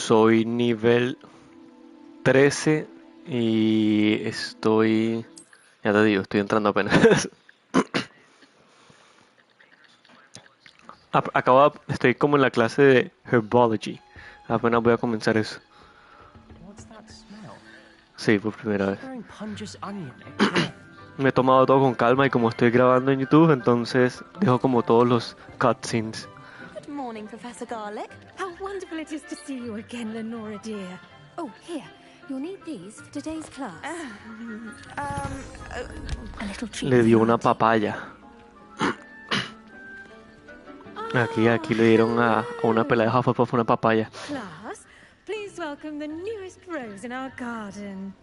soy nivel 13 y estoy... Ya te digo, estoy entrando apenas. Estoy como en la clase de Herbology. Apenas voy a comenzar eso. What's that smell? Sí, por primera vez. Wearing Punja's onion again. Me he tomado todo con calma y como estoy grabando en YouTube, entonces dejo como todos los cutscenes. Good morning, Professor Garlic. How wonderful it is to see you again, Lenora dear. Oh, here. You'll need these for today's class. A little treat. Le dio una papaya. Aquí le dieron a una pelada de Hufflepuff una papaya. Class, please welcome the newest rose in our garden.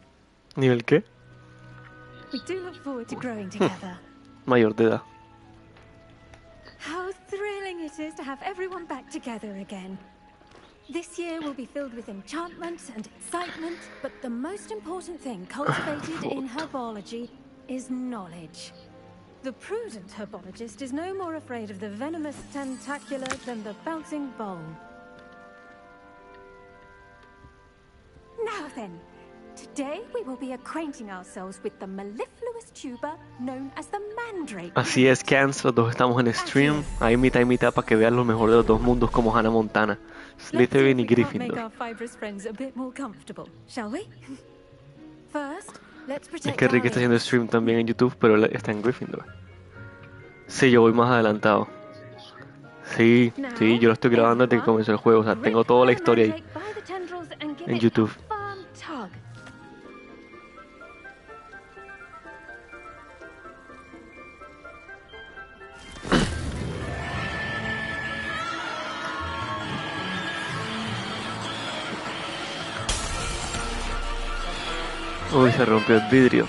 ¿Nivel qué? We do look forward to growing together. Mayor de edad. How thrilling it is to have everyone back together again. This year will be filled with enchantment and excitement, but the most important thing cultivated in herbology is knowledge. The prudent herbologist is no more afraid of the venomous tentacular than the bouncing bowl. Now then, today we will be acquainting ourselves with the mellifluous tuber known as the mandrake. Así es, Cans, los dos estamos en stream. Ahí mitad y mitad para que vean lo mejor de los dos mundos como Hannah Montana. Slytherin y Gryffindor. Es que Rick está haciendo stream también en YouTube, pero él está en Gryffindor. Sí, yo voy más adelantado. Sí, yo lo estoy grabando desde que comenzó el juego. O sea, tengo toda la historia ahí en YouTube. Uy, se rompió el vidrio.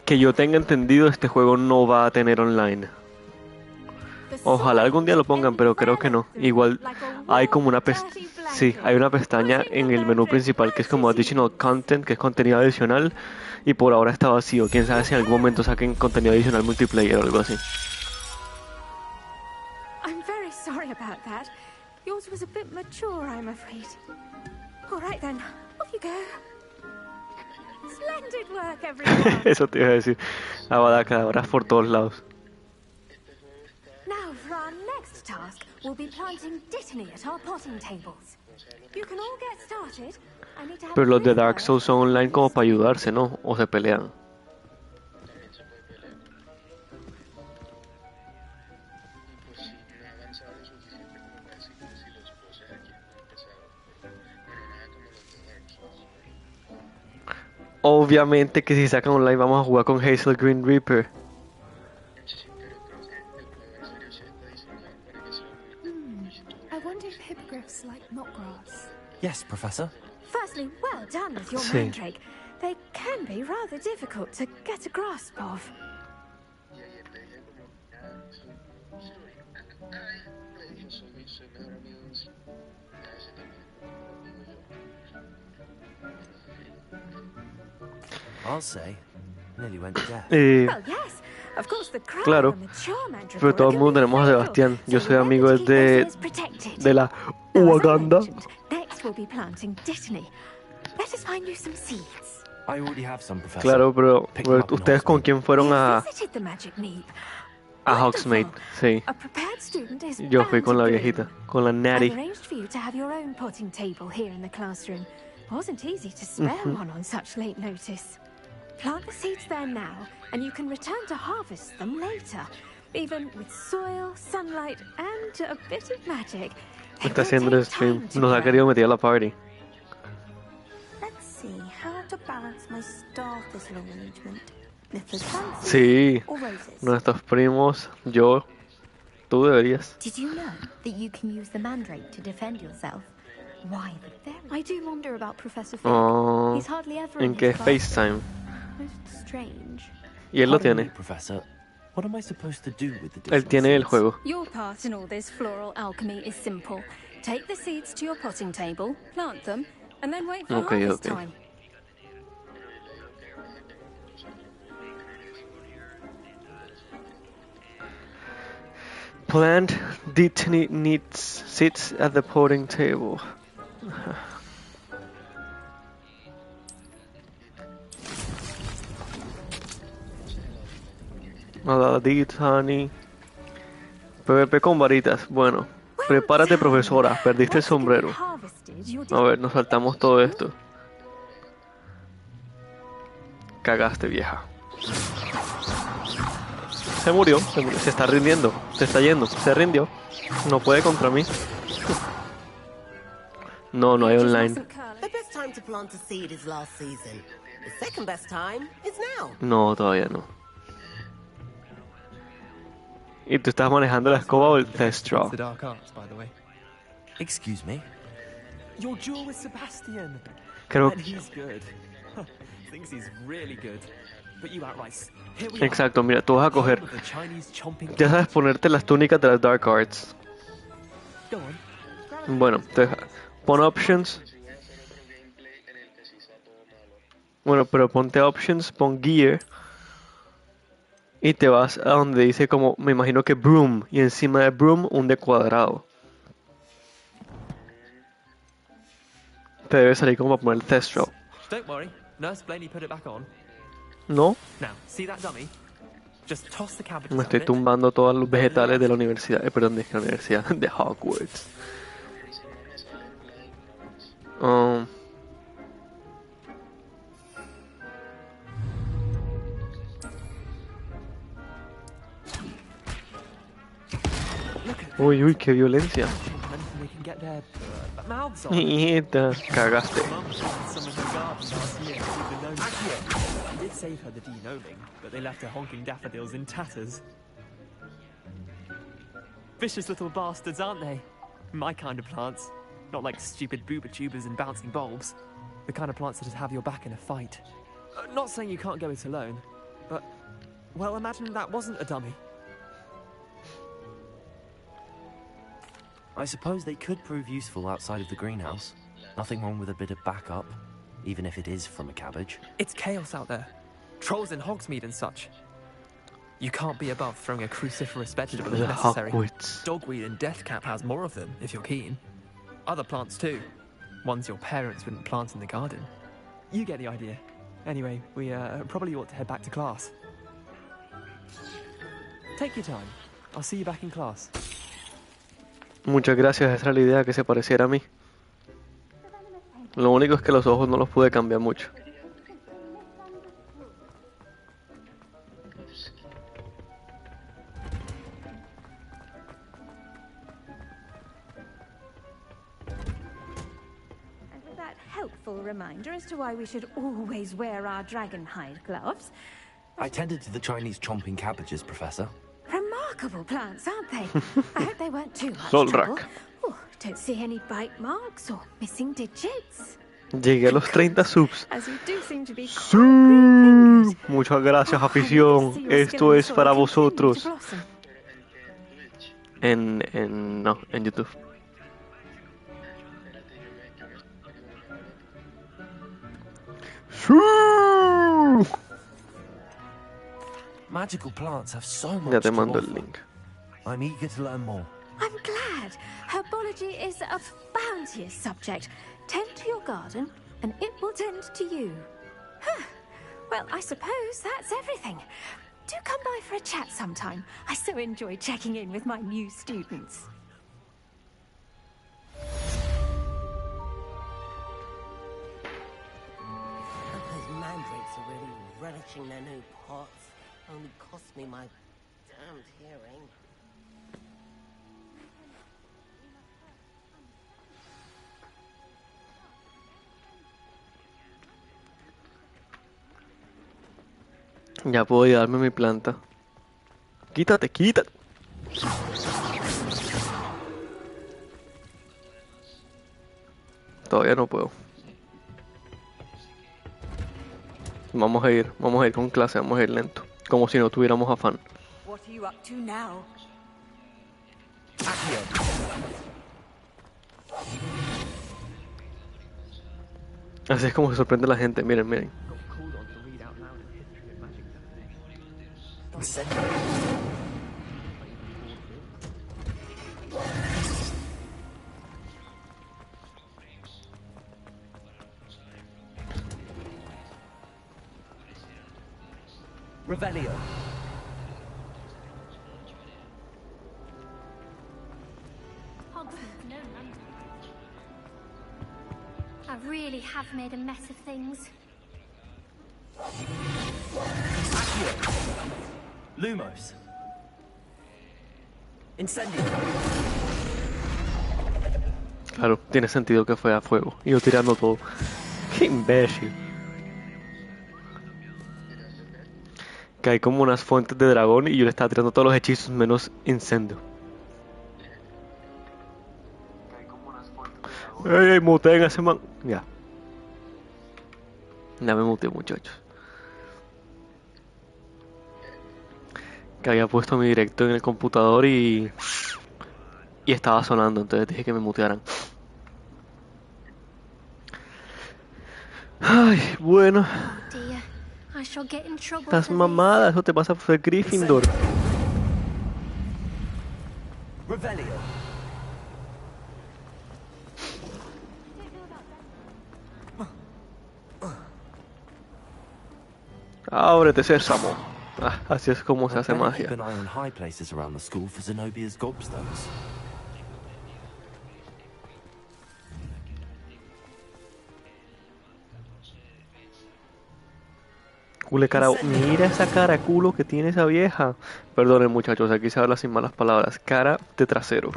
Que yo tenga entendido, este juego no va a tener online. Ojalá algún día lo pongan, pero creo que no. Igual hay como una hay una pestaña en el menú principal que es como Additional Content, que es contenido adicional, y por ahora está vacío. Quién sabe si en algún momento saquen contenido adicional multiplayer o algo así. I'm very sorry about that. Yours was a bit mature, I'm afraid. All right then, off you go. Splendid work, everyone. Eso te iba a decir. Abadacadabras por todos lados. Now for our next task, we'll be planting dittany at our potting tables. You can all get started. I need to have Pero los de Dark Souls son online como para ayudarse, ¿no? O se pelean. Obviamente que si sacan online vamos a jugar con Hazel Green Reaper. I wonder if hippogriffs like knotgrass. Yes, Professor. Firstly, well done with your Sí. mandrake. They can be rather difficult to get a grasp of. I'll say. Nearly went deaf. Well, yes. Of course, the crown Claro. of a mature mandrake Pero todo el mundo tenemos a Sebastián. Yo soy amigo de la Uganda. Next we'll be planting dittany. Let us find you some seeds. I already have some, Professor. Claro, pero Pick them up in ¿ustedes con Hogsmeade. quién fueron a Visited the magic neep. Hogsmeade? Sí. A prepared student is Yo fui bound con to la bloom. viejita, con la I've Natty. arranged for you to have your own potting table here in the classroom. Wasn't easy to spare one on such late notice. Plant the seeds there now, and you can return to harvest them later. Even with soil, sunlight, and a bit of magic. They Está will haciendo el take stream. time to Nos ha grow. querido meter a la party. Let's see how to balance my star thistle arrangement. Niffler's fancy Sí, or roses? nuestros primos, yo, tú deberías. Did you know that you can use the mandrake to defend yourself? Why the very? I do wonder about Professor Fig. Oh, He's hardly ever ¿en in qué his classroom. FaceTime? Most strange. Y él lo Pardon tiene. me, Professor. What am I supposed to do with the Él different tiene el seeds? juego. Your part in all this floral alchemy is simple. Take the seeds to your potting table, plant them, and then wait for Okay, harvest okay. time. plant Dittany sits at the potting table. Nada, Dittany. PvP con varitas. Bueno, prepárate, profesora. Perdiste el sombrero. A ver, nos saltamos todo esto. Cagaste, vieja. Se murió, se está rindiendo, se está yendo, se rindió. No puede contra mí. No, no hay online. The best time to plant a seed is last season. The second best time is now. No, todavía no. ¿Y tú estás manejando la escoba o el test draw? The dark arts, by the way. Excuse me? Your duel with Sebastian. Creo And he's good. Thinks he's really good. But you outright. Here we Exacto, mira, tú vas a coger. are. The Chinese chomping. Ya sabes ponerte las túnicas de las Dark Arts. Go on. Bueno, entonces pon options. Bueno, pero ponte options, pon gear. Y te vas a donde dice como, me imagino que broom. Y encima de broom un de cuadrado. Te debe salir como para poner el test draw. Don't worry. Nurse Blaney put it back on. ¿No? Now, see that dummy? Just toss the cabbages Me estoy at it. tumbando todos los vegetales de la universidad. Perdón, de la universidad de Hogwarts. Uy, uy, qué violencia. And they can get their mouths on. Nieta, cagaste. Mum found some in the garden last year with the gnome. She did save her the de-gnoming, but they left her honking daffodils in tatters. Vicious little bastards, aren't they? My kind of plants. Not like stupid booba tubers and bouncing bulbs. The kind of plants that'd have your back in a fight. Not saying you can't go it alone, but, well, imagine that wasn't a dummy. I suppose they could prove useful outside of the greenhouse. Nothing wrong with a bit of backup, even if it is from a cabbage. It's chaos out there. Trolls in Hogsmeade and such. You can't be above throwing a cruciferous vegetable if The necessary. Hogwarts. Dogweed and deathcap has more of them, if you're keen. Other plants too. Ones your parents wouldn't plant in the garden. You get the idea. Anyway, we probably ought to head back to class. Take your time. I'll see you back in class. Muchas gracias, esa era la idea, que se pareciera a mí. Lo único es que los ojos no los pude cambiar mucho. And with that helpful reminder as to why we should always wear our dragon hide gloves. I tended to the Chinese chomping cabbages, Professor. Remarkable plants, aren't they? I hope they weren't too much Solrak. trouble. Oh, don't see any bite marks or missing digits. Llegué a los 30 subs. As you do seem to be Sí. quite green-fingered. Muchas gracias, Oh, afición. I see your Esto skill and es para sword continue to vosotros. blossom. No, en YouTube. Sí. Magical plants have so much Ya te to mando el offer. link. I'm eager to learn more. I'm glad. Herbology is a bounteous subject. Tend to your garden, and it will tend to you. Huh. Well, I suppose that's everything. Do come by for a chat sometime. I so enjoy checking in with my new students. Those mandrakes are really relishing their new pots. Only cost me my damned hearing. Ya puedo llevarme mi planta. Quítate, quítate. Todavía no puedo. Vamos a ir con clase, vamos a ir lento. Como si no tuviéramos afán. What are you up to now? Así es como se sorprende la gente, miren, miren. Got called on to read out loud a history of magic. Revelio. I really have made a mess of things. Accio. Lumos. Incendio. Claro, tiene sentido que fue a fuego. Y yo tirando todo. ¡Qué imbécil! Que hay como unas fuentes de dragón y yo le estaba tirando todos los hechizos menos incendio. ¡Ey, ey! Muteen a ese man. Ya. Ya me muteé, muchachos. Que había puesto mi directo en el computador y estaba sonando, entonces dije que me mutearan. Ay, bueno. Dear, I shall get in trouble Estás for mamada, eso te pasa por ser Gryffindor. Revelio. Ábrete, sésamo. Ah, así es como se I'd hace better magia. keep an eye on high places around the school for Zenobia's gobstones. Cule cara, mira esa cara culo que tiene esa vieja. Perdonen muchachos, aquí se habla sin malas palabras. Cara de trasero.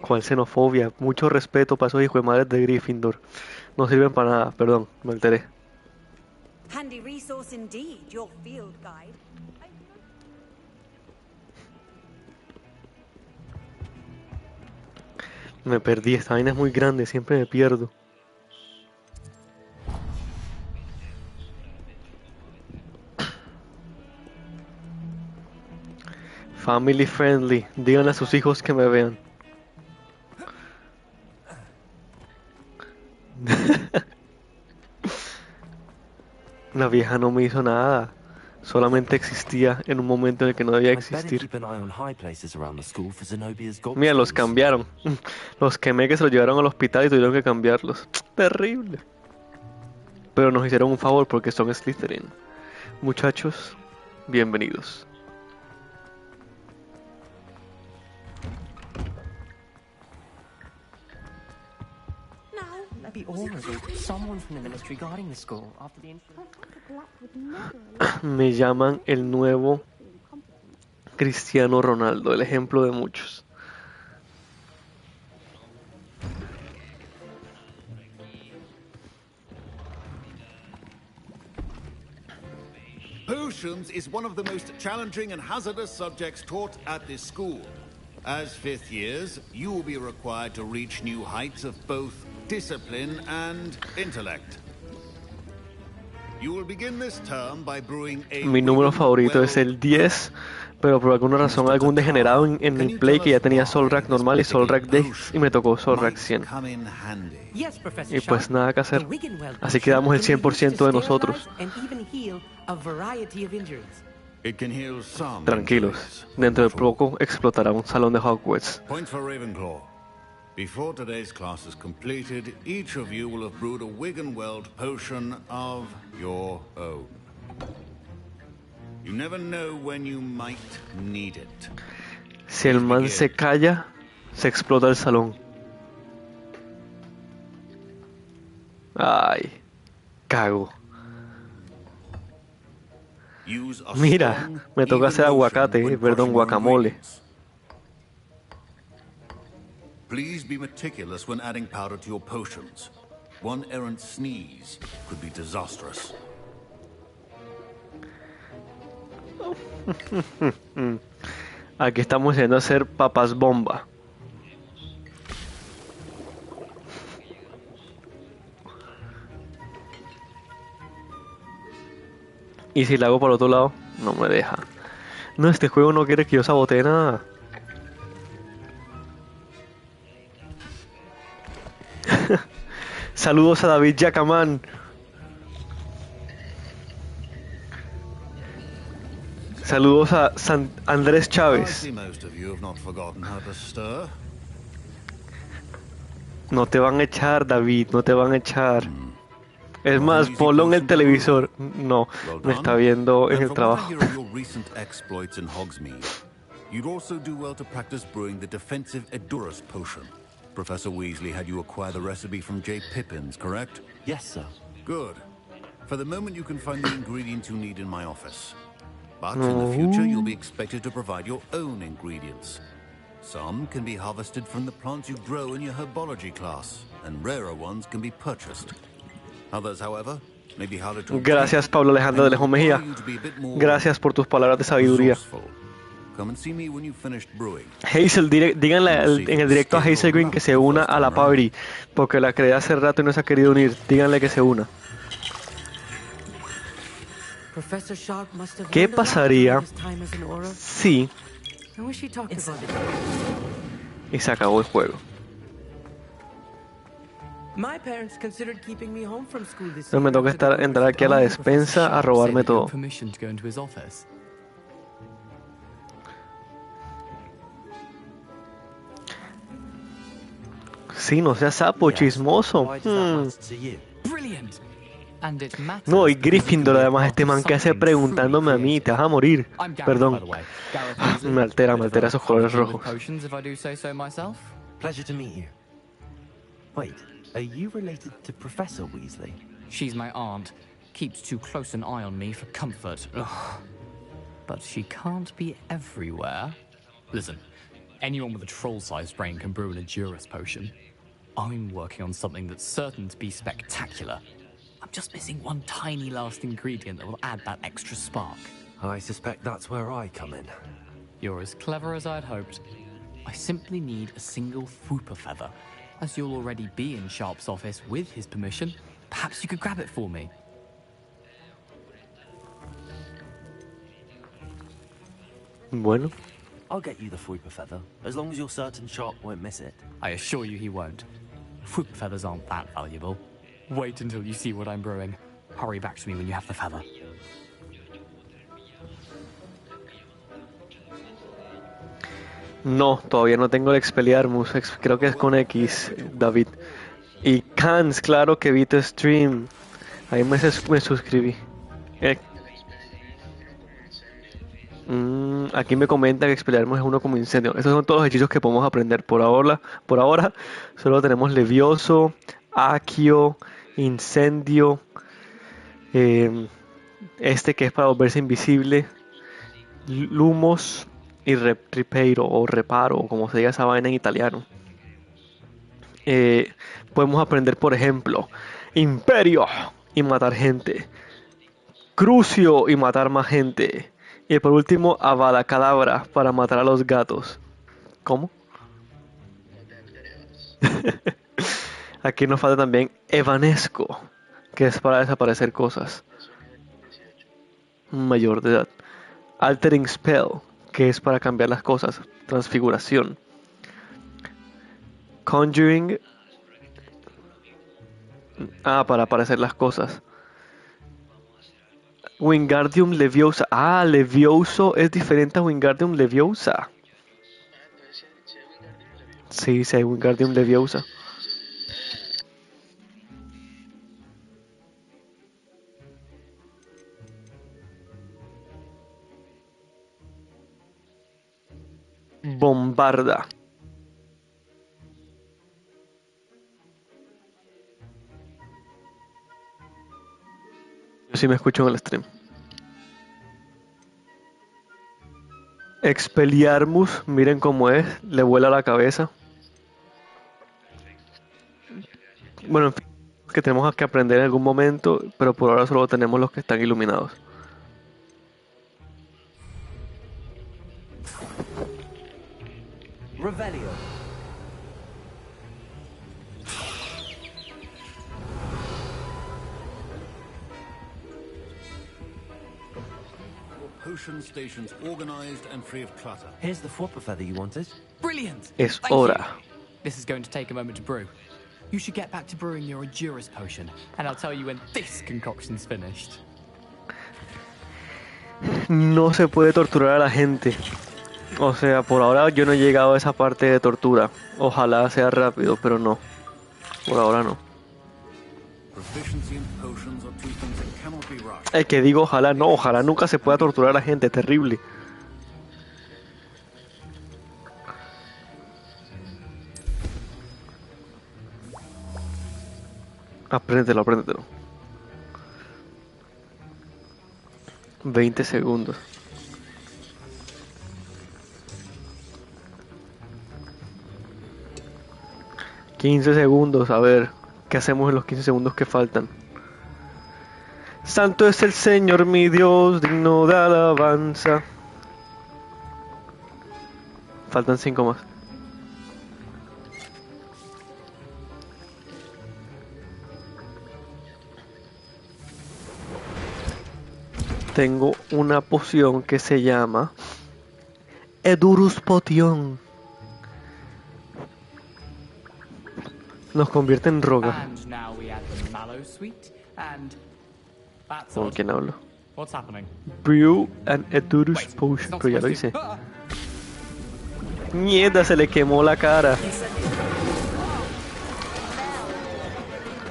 ¿Cuál xenofobia? Mucho respeto para esos hijos de madres de Gryffindor. No sirven para nada, perdón, me alteré. Handy resource indeed, your field guide. Me perdí, esta vaina es muy grande, siempre me pierdo. Family friendly, díganle a sus hijos que me vean. La vieja no me hizo nada, solamente existía en un momento en el que no debía I'd better existir. keep an eye on high places around the school for Zenobia's gobstones. Mira, los cambiaron. Los quemé que se los llevaron al hospital y tuvieron que cambiarlos. Terrible. Pero nos hicieron un favor porque son Slytherin. Muchachos, bienvenidos. Maybe Aura's or someone from the ministry guarding the school after the incident. Me llaman el nuevo Cristiano Ronaldo, el ejemplo de muchos. Potions is one of the most challenging and hazardous subjects taught at this school. As fifth years, you will be required to reach new heights of both discipline and intellect. You will begin this term by brewing a Mi número favorito es el 10, pero por alguna razón algún degenerado en el play que ya tenía Solrak normal y Solrak 10 y me tocó Solrak 100. Yes, Professor Y pues Sharp. nada que hacer. The Wiggenweld Así potion que damos el can be used 100% to de nosotros. sterilize and even heal a variety of injuries. It can heal some Tranquilos, injuries, dentro de not all. poco explotará un salón de Hogwarts. Point for Ravenclaw. Before today's class is completed, each of you will have brewed a Wiggenweld potion of your own. You never know when you might need it. Si el man se calla, se explota el salón. Ay, cago. Use a Mira, strong, me toca even hacer motion aguacate, when perdón, crushing your guacamole. ingredients. Please be meticulous when adding powder to your potions. One errant sneeze could be disastrous. Aquí estamos yendo a hacer papas bomba. Y si la hago por el otro lado, no me deja. No, este juego no quiere que yo sabotee nada. Saludos a David Yacamán. Saludos a Andrés I Chávez. see most of you have not forgotten how to stir. No te van a echar, David, no te van a echar. Es más, ponlo en el televisor. No, me está viendo en el trabajo. You'd also do well to practice brewing the defensive Edurus potion. Professor Weasley had you acquire the recipe from J. Pippin's, correct? Yes, sir. Good. For the moment, you can find the ingredients you need in my office. But in the future, you'll be expected to provide your own ingredients. Some can be harvested from the plants you grow in your herbology class, and rarer ones can be purchased. Others, however, may be harder to obtain. Gracias, Pablo Alejandro de Lejo Mejía. Gracias por tus palabras de sabiduría. Come and see me when you've finished brewing. Hazel, díganle en el directo a Hazel Green que se una a la party, porque la creé hace rato y no se ha querido unir. Díganle que se una. ¿Qué pasaría si... y se acabó el juego? Entonces me toca entrar aquí a la despensa a robarme todo. Sí, no seas sapo, chismoso. No, y Gryffindor, además, este man que hace preguntándome a mí, te vas a morir. Perdón. Me altera esos colores rojos. Pleasure to meet you. Wait, are you related to Professor Weasley? She's my aunt. Keeps too close an eye on me for comfort. Ugh. But she can't be everywhere. Listen, anyone with a troll-sized brain can brew an Edurus potion. I'm working on something that's certain to be spectacular. I'm just missing one tiny last ingredient that will add that extra spark. I suspect that's where I come in. You're as clever as I'd hoped. I simply need a single Fwooper feather. As you'll already be in Sharp's office with his permission, perhaps you could grab it for me. Bueno. I'll get you the Fwooper feather, as long as you're certain Sharp won't miss it. I assure you he won't. Fwooper feathers aren't that valuable. Wait until you see what I'm brewing. Hurry back to me when you have the feather. No, todavía no tengo el Expelliarmus. Creo que es con X, David. Y Cans, claro que vi tu stream. Ahí me suscribí. Aquí me comenta que Expelliarmus es uno como incendio. Esos son todos los hechizos que podemos aprender. Por ahora solo tenemos Levioso, Accio, Incendio, este que es para volverse invisible, Lumos y Ripeiro o Reparo, o como se diga esa vaina en italiano. Podemos aprender, por ejemplo, Imperio y matar gente, Crucio y matar más gente, y por último Avada Kedavra para matar a los gatos. ¿Cómo? Aquí nos falta también Evanesco, que es para desaparecer cosas. Mayor de edad. Altering Spell, que es para cambiar las cosas. Transfiguración. Conjuring. Para aparecer las cosas. Wingardium Leviosa. Levioso es diferente a Wingardium Leviosa. Sí, hay Wingardium Leviosa. Bombarda. Yo sí me escucho en el stream. Expelliarmus, miren cómo es, le vuela la cabeza. Bueno, en fin, que tenemos que aprender en algún momento, pero por ahora solo tenemos los que están iluminados. Revelio. Potion stations organized and free of clutter. Here's the Fwooper feather you wanted. Brilliant! Es Thank hora. you. This is going to take a moment to brew. You should get back to brewing your Edurus potion, and I'll tell you when this concoction's finished. No se puede torturar a la gente. O sea, por ahora yo no he llegado a esa parte de tortura. Ojalá sea rápido, pero no. Por ahora no. Proficiency in potions are two things that cannot be rushed. El que digo ojalá, no, ojalá nunca se pueda torturar a la gente, terrible. Apréndetelo, apréndetelo. 20 segundos. $15 segundos, a ver, ¿qué hacemos en los 15 segundos que faltan? Santo es el Señor mi Dios, digno de alabanza. Faltan 5 más. Tengo una poción que se llama Edurus Potion. Nos convierte en roca. And now we add the mallow sweet, and that's ¿Con odd. quién hablo? What's happening? Brew an Edurus Wait, it's Potion. not Pero ya lo supposed hice. to- Mierda, se le quemó la cara.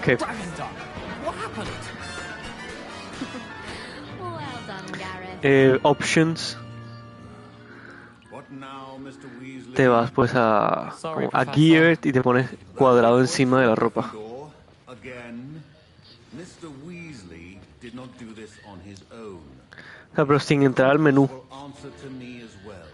¿Qué? Dragon's done. What happened? Well done, Gareth. Options. What now, Mr. Weasley? Te vas pues a, Sorry, como a Professor. Gear y te pones cuadrado encima de la ropa. Again, Mr. Weasley did not do this on his own. O sea, pero sin entrar al menú. Will answer to me as well.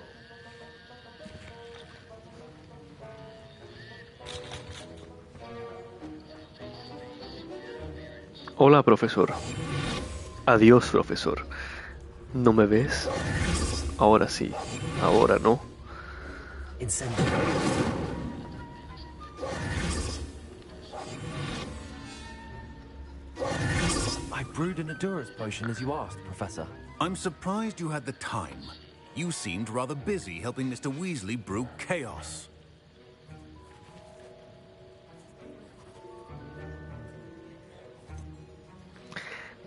Hola, profesor. Adiós, profesor. ¿No me ves? Ahora sí. Ahora no. Incendiary. I brewed an Edurus potion as you asked, Professor. I'm surprised you had the time. You seemed rather busy helping Mr. Weasley brew chaos.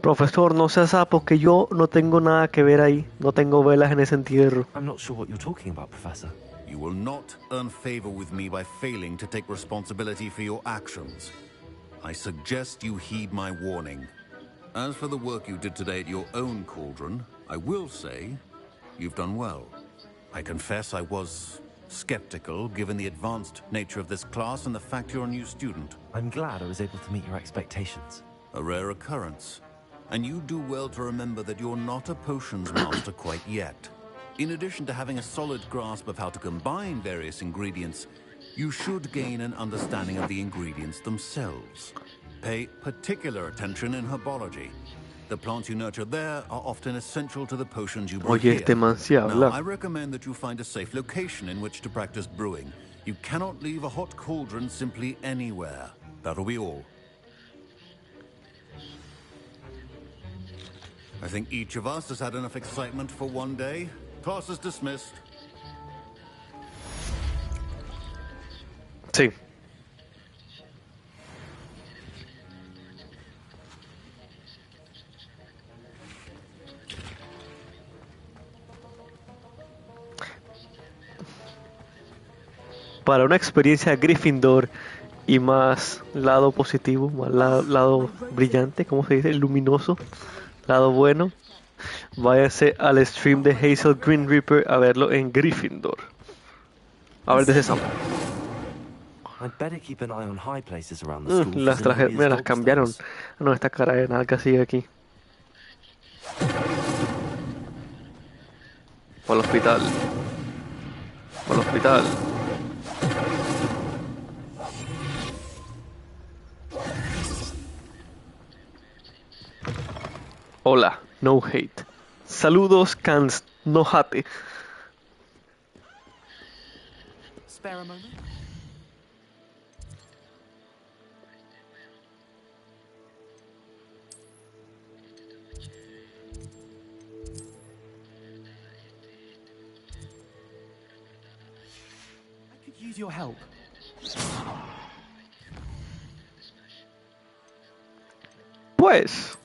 Profesor, no seas sapo, que yo no tengo nada que ver ahí. No tengo velas en ese entierro. I'm not sure what you're talking about, Professor. You will not earn favor with me by failing to take responsibility for your actions. I suggest you heed my warning. As for the work you did today at your own cauldron, I will say you've done well. I confess I was skeptical given the advanced nature of this class and the fact you're a new student. I'm glad I was able to meet your expectations. A rare occurrence. And you do well to remember that you're not a potions master quite yet. In addition to having a solid grasp of how to combine various ingredients, you should gain an understanding of the ingredients themselves. Pay particular attention in herbology. The plants you nurture there are often essential to the potions you brew Oye, here. este man sí Now, habla. I recommend that you find a safe location in which to practice brewing. You cannot leave a hot cauldron simply anywhere. That'll be all. I think each of us has had enough excitement for one day. Class is dismissed. Sí. Para una experiencia Gryffindor y más lado positivo, más lado brillante, ¿cómo se dice? Luminoso, lado bueno, váyase al stream de Hazel Green Reaper a verlo en Gryffindor. A ver, desde Sam. I'd better keep an eye on high places around the school. Las traje, me las cambiaron. No, esta cara de nalga sigue aquí. Por el hospital. Por el hospital. Hola, no hate. Saludos, cans, no hate. Spare a moment? I could use your help. Pues.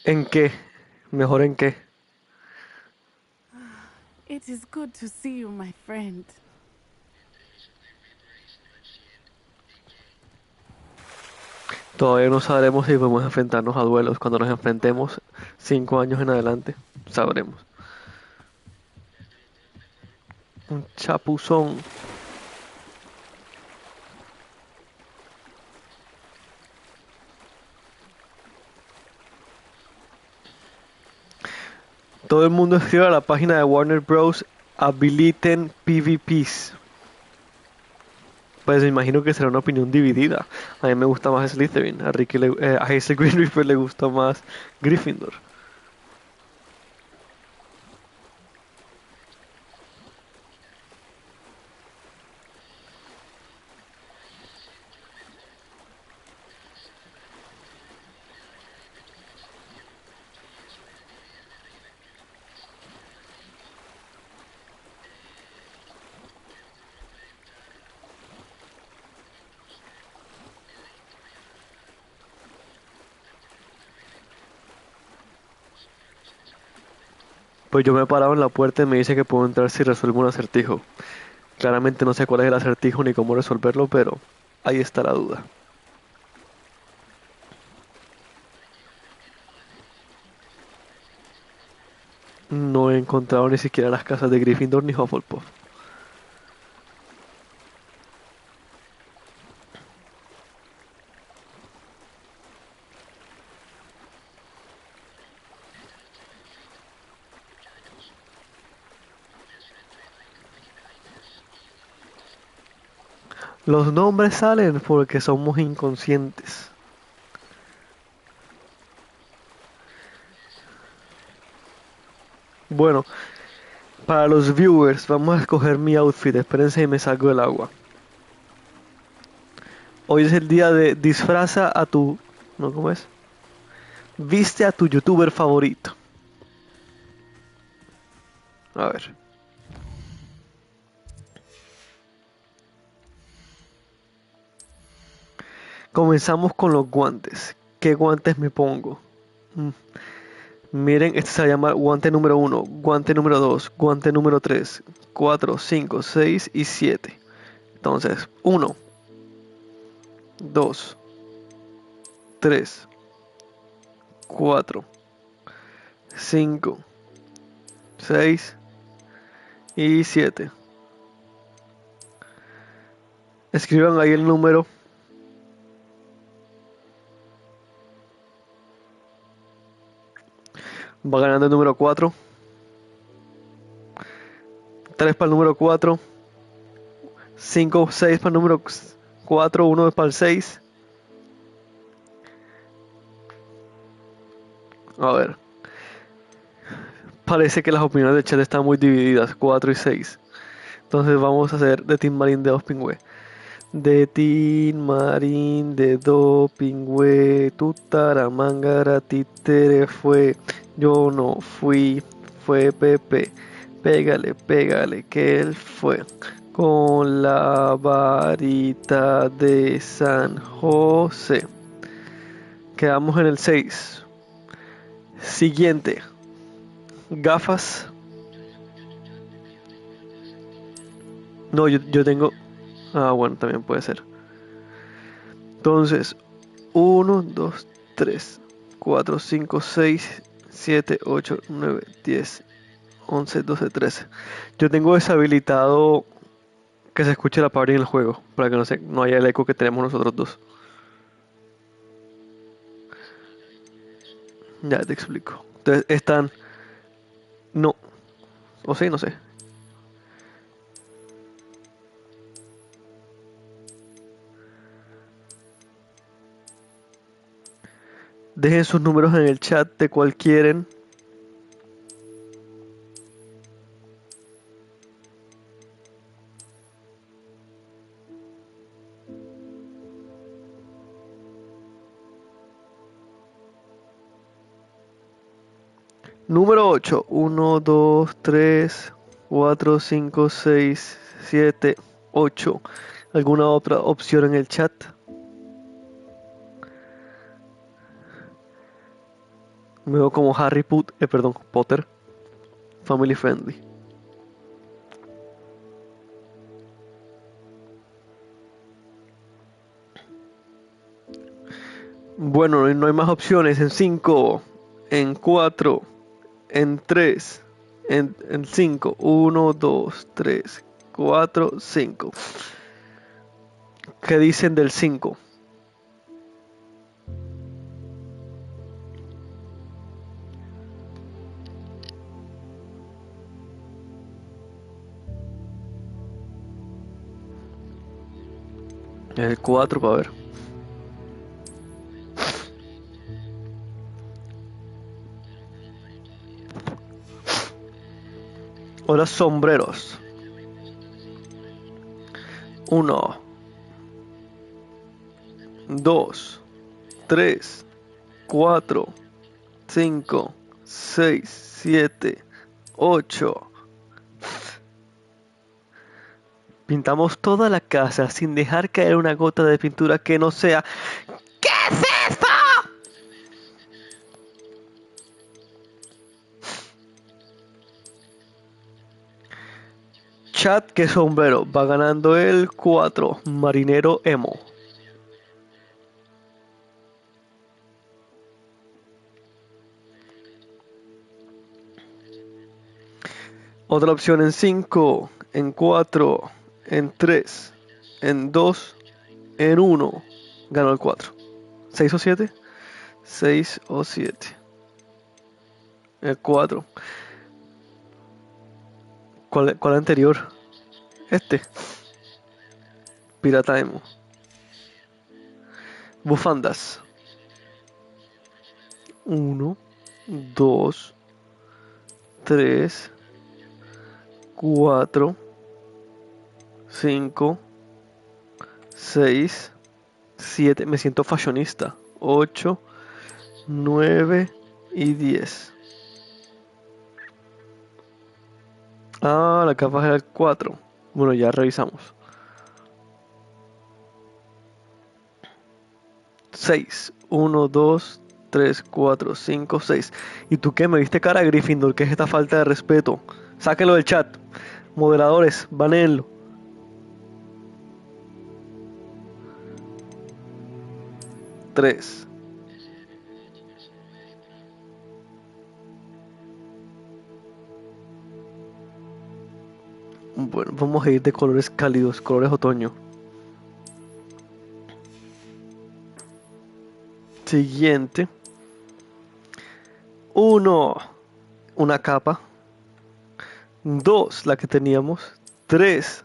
¿En qué? ¿Mejor en qué? It is good to see you, my friend. Todavía no sabremos si podemos enfrentarnos a duelos. Cuando nos enfrentemos 5 años en adelante, sabremos. Un chapuzón. Todo el mundo escribe a la página de Warner Bros. Habiliten PvPs. Pues me imagino que será una opinión dividida. A mí me gusta más Slytherin. A Hazel Green Reaper le gusta más Gryffindor. Pues yo me he parado en la puerta y me dice que puedo entrar si resuelvo un acertijo. Claramente no sé cuál es el acertijo ni cómo resolverlo, pero ahí está la duda. No he encontrado ni siquiera las casas de Gryffindor ni Hufflepuff. Los nombres salen porque somos inconscientes. Bueno, para los viewers, vamos a escoger mi outfit. Espérense y me salgo del agua. Hoy es el día de disfraza a tu... ¿No? ¿Cómo es? Viste a tu youtuber favorito. A ver. Comenzamos con los guantes. ¿Qué guantes me pongo? Miren, este se va a llamar guante número 1, guante número 2, guante número 3, 4, 5, 6 y 7. Entonces, 1, 2, 3, 4, 5, 6 y 7. Escriban ahí el número. Va ganando el número 4. 3 para el número 4. 5, 6 para el número 4. 1 para el 6. A ver. Parece que las opiniones del chat están muy divididas. 4 y 6. Entonces vamos a hacer de Team Marín de 2 pingüe. De Team Marín de 2 pingüe. Tutaramangara títere fue. Yo no fui. Fue Pepe. Pégale, pégale, que él fue. Con la varita de San José. Quedamos en el 6. Siguiente. Gafas. No, yo tengo... Ah, bueno, también puede ser. Entonces, 1, 2, 3, 4, 5, 6, 7, 8, 9, 10, 11, 12, 13. Yo tengo deshabilitado que se escuche la party en el juego, para que no haya el eco que tenemos nosotros dos. Ya te explico. Entonces están... No. O sí, no sé. Dejen sus números en el chat de cuál quieren. Número 8. 1, 2, 3, 4, 5, 6, 7, 8. ¿Alguna otra opción en el chat? Me veo como Potter. Family friendly. Bueno, no hay más opciones. En 5, en 4, en 3, en 5. 1, 2, 3, 4, 5. ¿Qué dicen del 5? El 4 para ver. Ahora sombreros. 1, 2, 3, 4, 5, 6, 7, 8. Pintamos toda la casa sin dejar caer una gota de pintura que no sea. ¿Qué es esto? Chat, que sombrero. Va ganando el 4. Marinero emo. Otra opción en 5, en 4, en 3, en 2, en 1. Ganó el 4. 6 o 7. 6 o 7. El 4. ¿Cuál anterior? Este. Pirata emo. Bufandas. 1, 2, 3, 4, 5, 6, 7. Me siento fashionista. 8, 9 y 10. Ah, la capa era el 4. Bueno, ya revisamos. 6. 1, 2, 3, 4, 5, 6. ¿Y tú qué? ¿Me viste cara, Gryffindor? ¿Qué es esta falta de respeto? Sáquenlo del chat. Moderadores, baneenlo. Tres. Bueno, vamos a ir de colores cálidos, colores otoño. Siguiente. 1. Una capa. 2. La que teníamos. 3.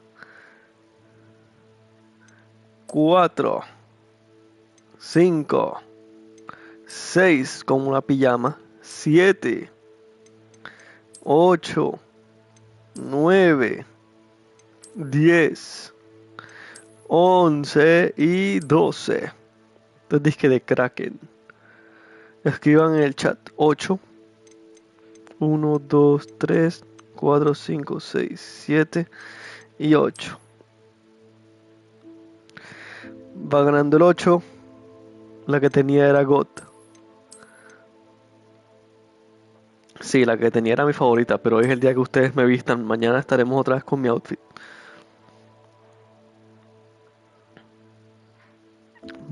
4. 5. 6. Como una pijama. 7. 8. 9. 10. 11 y 12. Entonces disque de Kraken. Escriban en el chat 8. 1, 2, 3, 4, 5, 6, 7 y 8. Va ganando el 8. La que tenía era God. Sí, la que tenía era mi favorita, pero hoy es el día que ustedes me vistan. Mañana estaremos otra vez con mi outfit.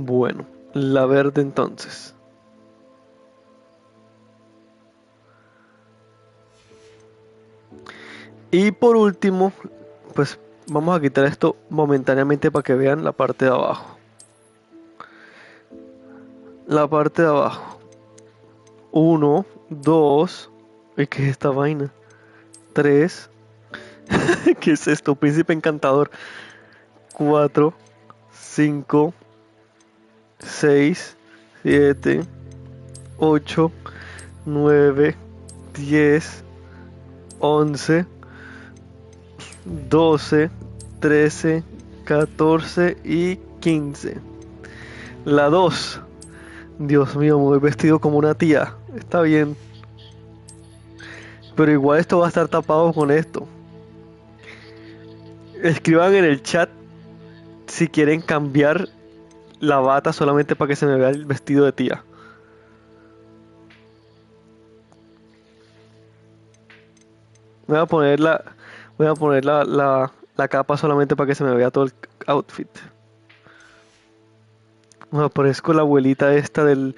Bueno, la verde entonces. Y por último, pues vamos a quitar esto momentáneamente para que vean la parte de abajo. La parte de abajo. 1, 2. ¿Qué es esta vaina? 3. ¿Qué es esto? Príncipe encantador. 4, 5, 6, 7, 8, 9, 10, 11, 12, 13, 14 y 15. La 2. Dios mío, me voy vestido como una tía. Está bien. Pero igual esto va a estar tapado con esto. Escriban en el chat si quieren cambiar la bata solamente para que se me vea el vestido de tía. Voy a poner la capa solamente para que se me vea todo el outfit. Me aparezco la abuelita esta del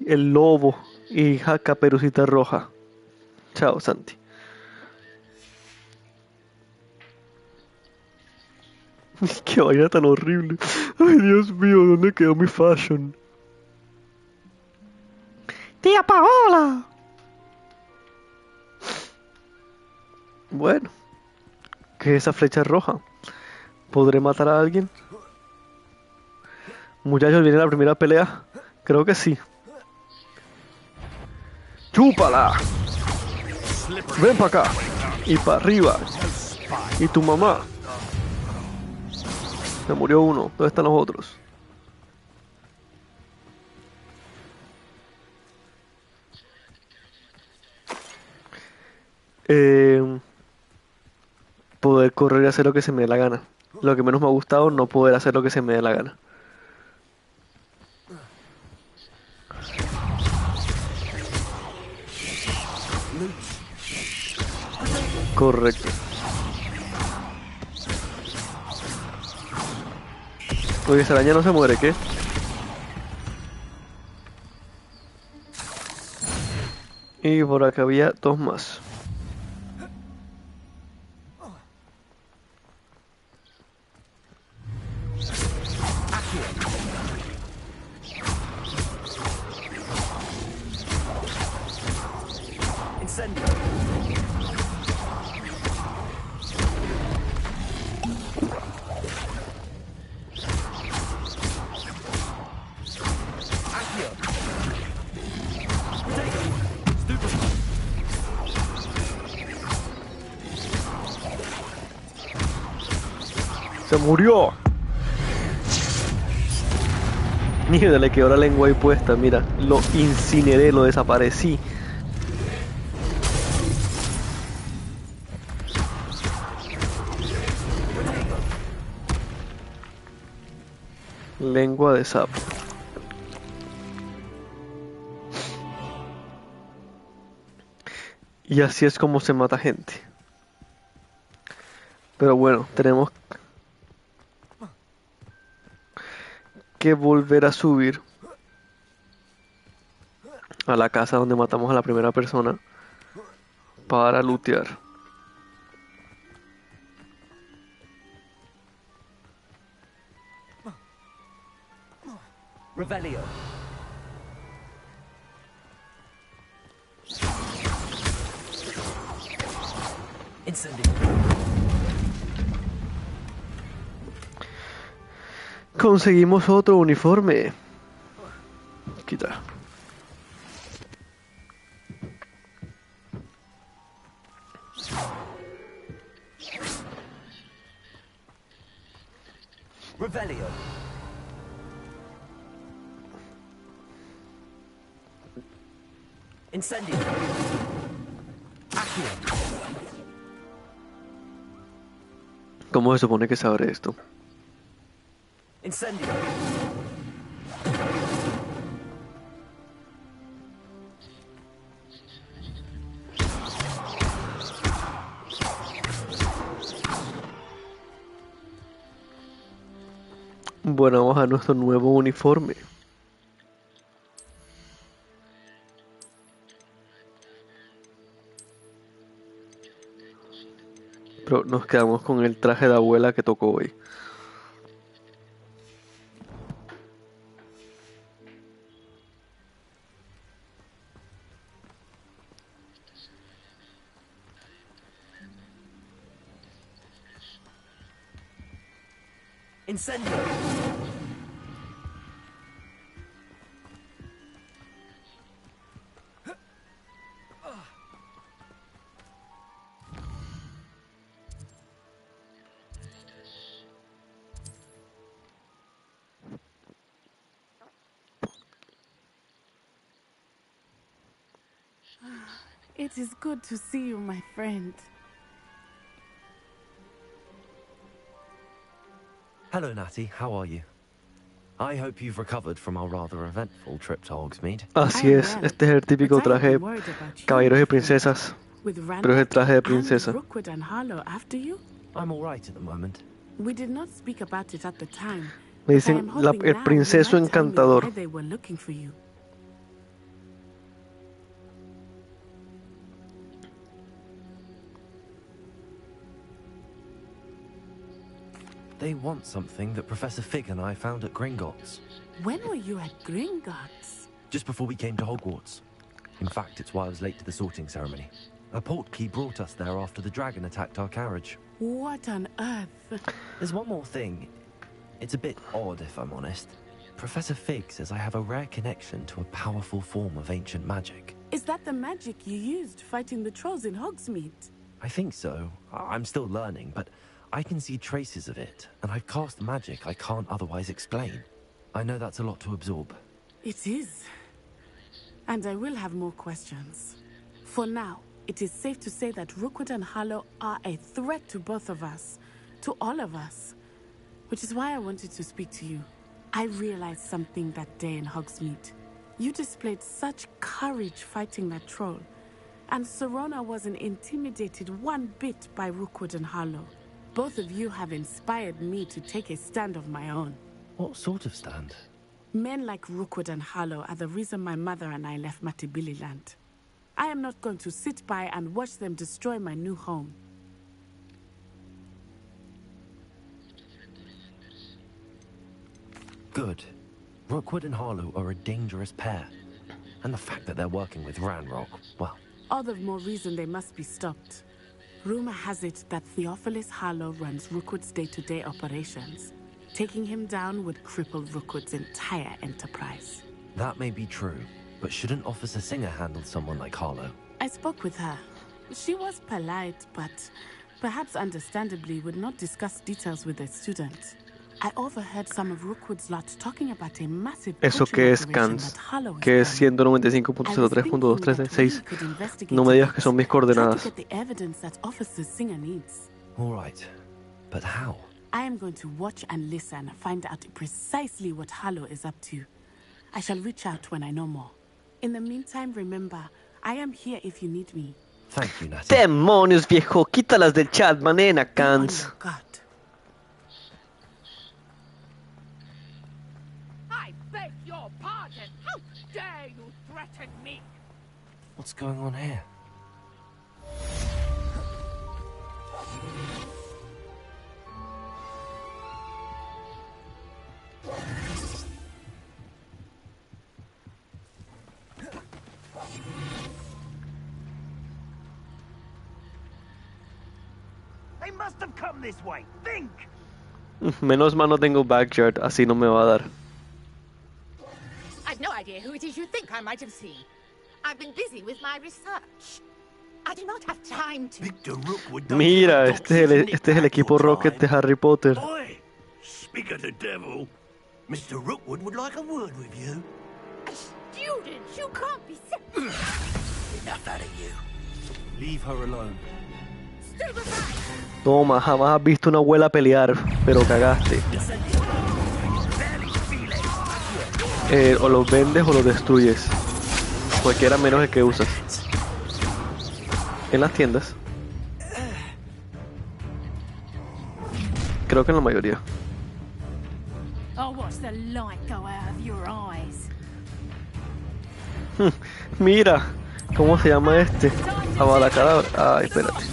el lobo y Caperucita Roja. Chao, Santi. Qué vaina tan horrible. Ay, Dios mío, ¿dónde quedó mi fashion? ¡Tía Paola! Bueno, ¿qué es esa flecha roja? ¿Podré matar a alguien? Muchachos, ¿viene la primera pelea? Creo que sí. ¡Chúpala! Ven para acá. Y para arriba. ¿Y tu mamá? Se murió uno. ¿Dónde están los otros? Poder correr y hacer lo que se me dé la gana. Lo que menos me ha gustado, no poder hacer lo que se me dé la gana. Correcto. Oye, esa araña no se muere, ¿qué? Y por acá había dos más. ¡Se murió! Mira, le quedó la lengua ahí puesta, mira. Lo incineré, lo desaparecí. Lengua de sapo. Y así es como se mata gente. Pero bueno, tenemos que volver a subir a la casa donde matamos a la primera persona para lootear. Revelio. Incendio. Conseguimos otro uniforme. Quita. Revelio. Incendio. Accio. ¿Cómo se supone que se abre esto? Incendio. Bueno, vamos a nuestro nuevo uniforme. Pero nos quedamos con el traje de abuela que tocó hoy. Incendio. It is good to see you, my friend. Hello, Natty. How are you? I hope you've recovered from our rather eventful trip to Hogsmeade. Así es, este es el típico traje de caballeros y princesas. Pero es el traje de princesa. Rookwood and Harlow after you? I'm all right at the moment. We did not speak about it at the time, Me dicen el princeso encantador. They were looking for you. They want something that Professor Fig and I found at Gringotts. When were you at Gringotts? Just before we came to Hogwarts. In fact, it's why I was late to the sorting ceremony. A portkey brought us there after the dragon attacked our carriage. What on earth? There's one more thing. It's a bit odd, if I'm honest. Professor Fig says I have a rare connection to a powerful form of ancient magic. Is that the magic you used fighting the trolls in Hogsmeade? I think so. I'm still learning, but I can see traces of it, and I've cast magic I can't otherwise explain. I know that's a lot to absorb. It is. And I will have more questions. For now, it is safe to say that Rookwood and Harlow are a threat to both of us. To all of us. Which is why I wanted to speak to you. I realized something that day in Hogsmeade. You displayed such courage fighting that troll. And Serona wasn't intimidated one bit by Rookwood and Harlow. Both of you have inspired me to take a stand of my own. What sort of stand? Men like Rookwood and Harlow are the reason my mother and I left Matabili land. I am not going to sit by and watch them destroy my new home. Good. Rookwood and Harlow are a dangerous pair. And the fact that they're working with Ranrock, well... All the more reason they must be stopped. Rumor has it that Theophilus Harlow runs Rookwood's day-to-day operations. Taking him down would cripple Rookwood's entire enterprise. That may be true, but shouldn't Officer Singer handle someone like Harlow? I spoke with her. She was polite, but perhaps understandably would not discuss details with a student. I overheard some of Rookwood's lot talking about a massive ¿Eso qué es CANS? ¿Qué es 195.03.336? No me digas que son mis coordenadas. All right, but how? I am going to watch and listen, find out precisely what Harlow is up to. I shall reach out when I know more. In the meantime, remember, I am here if you need me. Thank you, Natty. ¡Demonios, viejo! Quítalas del chat, manena, CANS. I beg your pardon. How dare you threaten me? What's going on here? They must have come this way. Think! Menos mal no tengo backyard, así no me va a dar. I've no idea who it is you think I might have seen. I've been busy with my research. I do not have time to... Mira, este es el equipo Rocket de Harry Potter. Boy, speak of the devil. Mr. Rookwood would like a word with you. A student? You can't be so... Enough out of you. Leave her alone. Toma, jamás has visto una abuela pelear, pero cagaste. O los vendes o los destruyes. Cualquiera menos el que usas. En las tiendas. Creo que en la mayoría. I'll watch the light go out of your eyes. Mira, ¿cómo se llama este? Abalacadabra. Ay, espérate.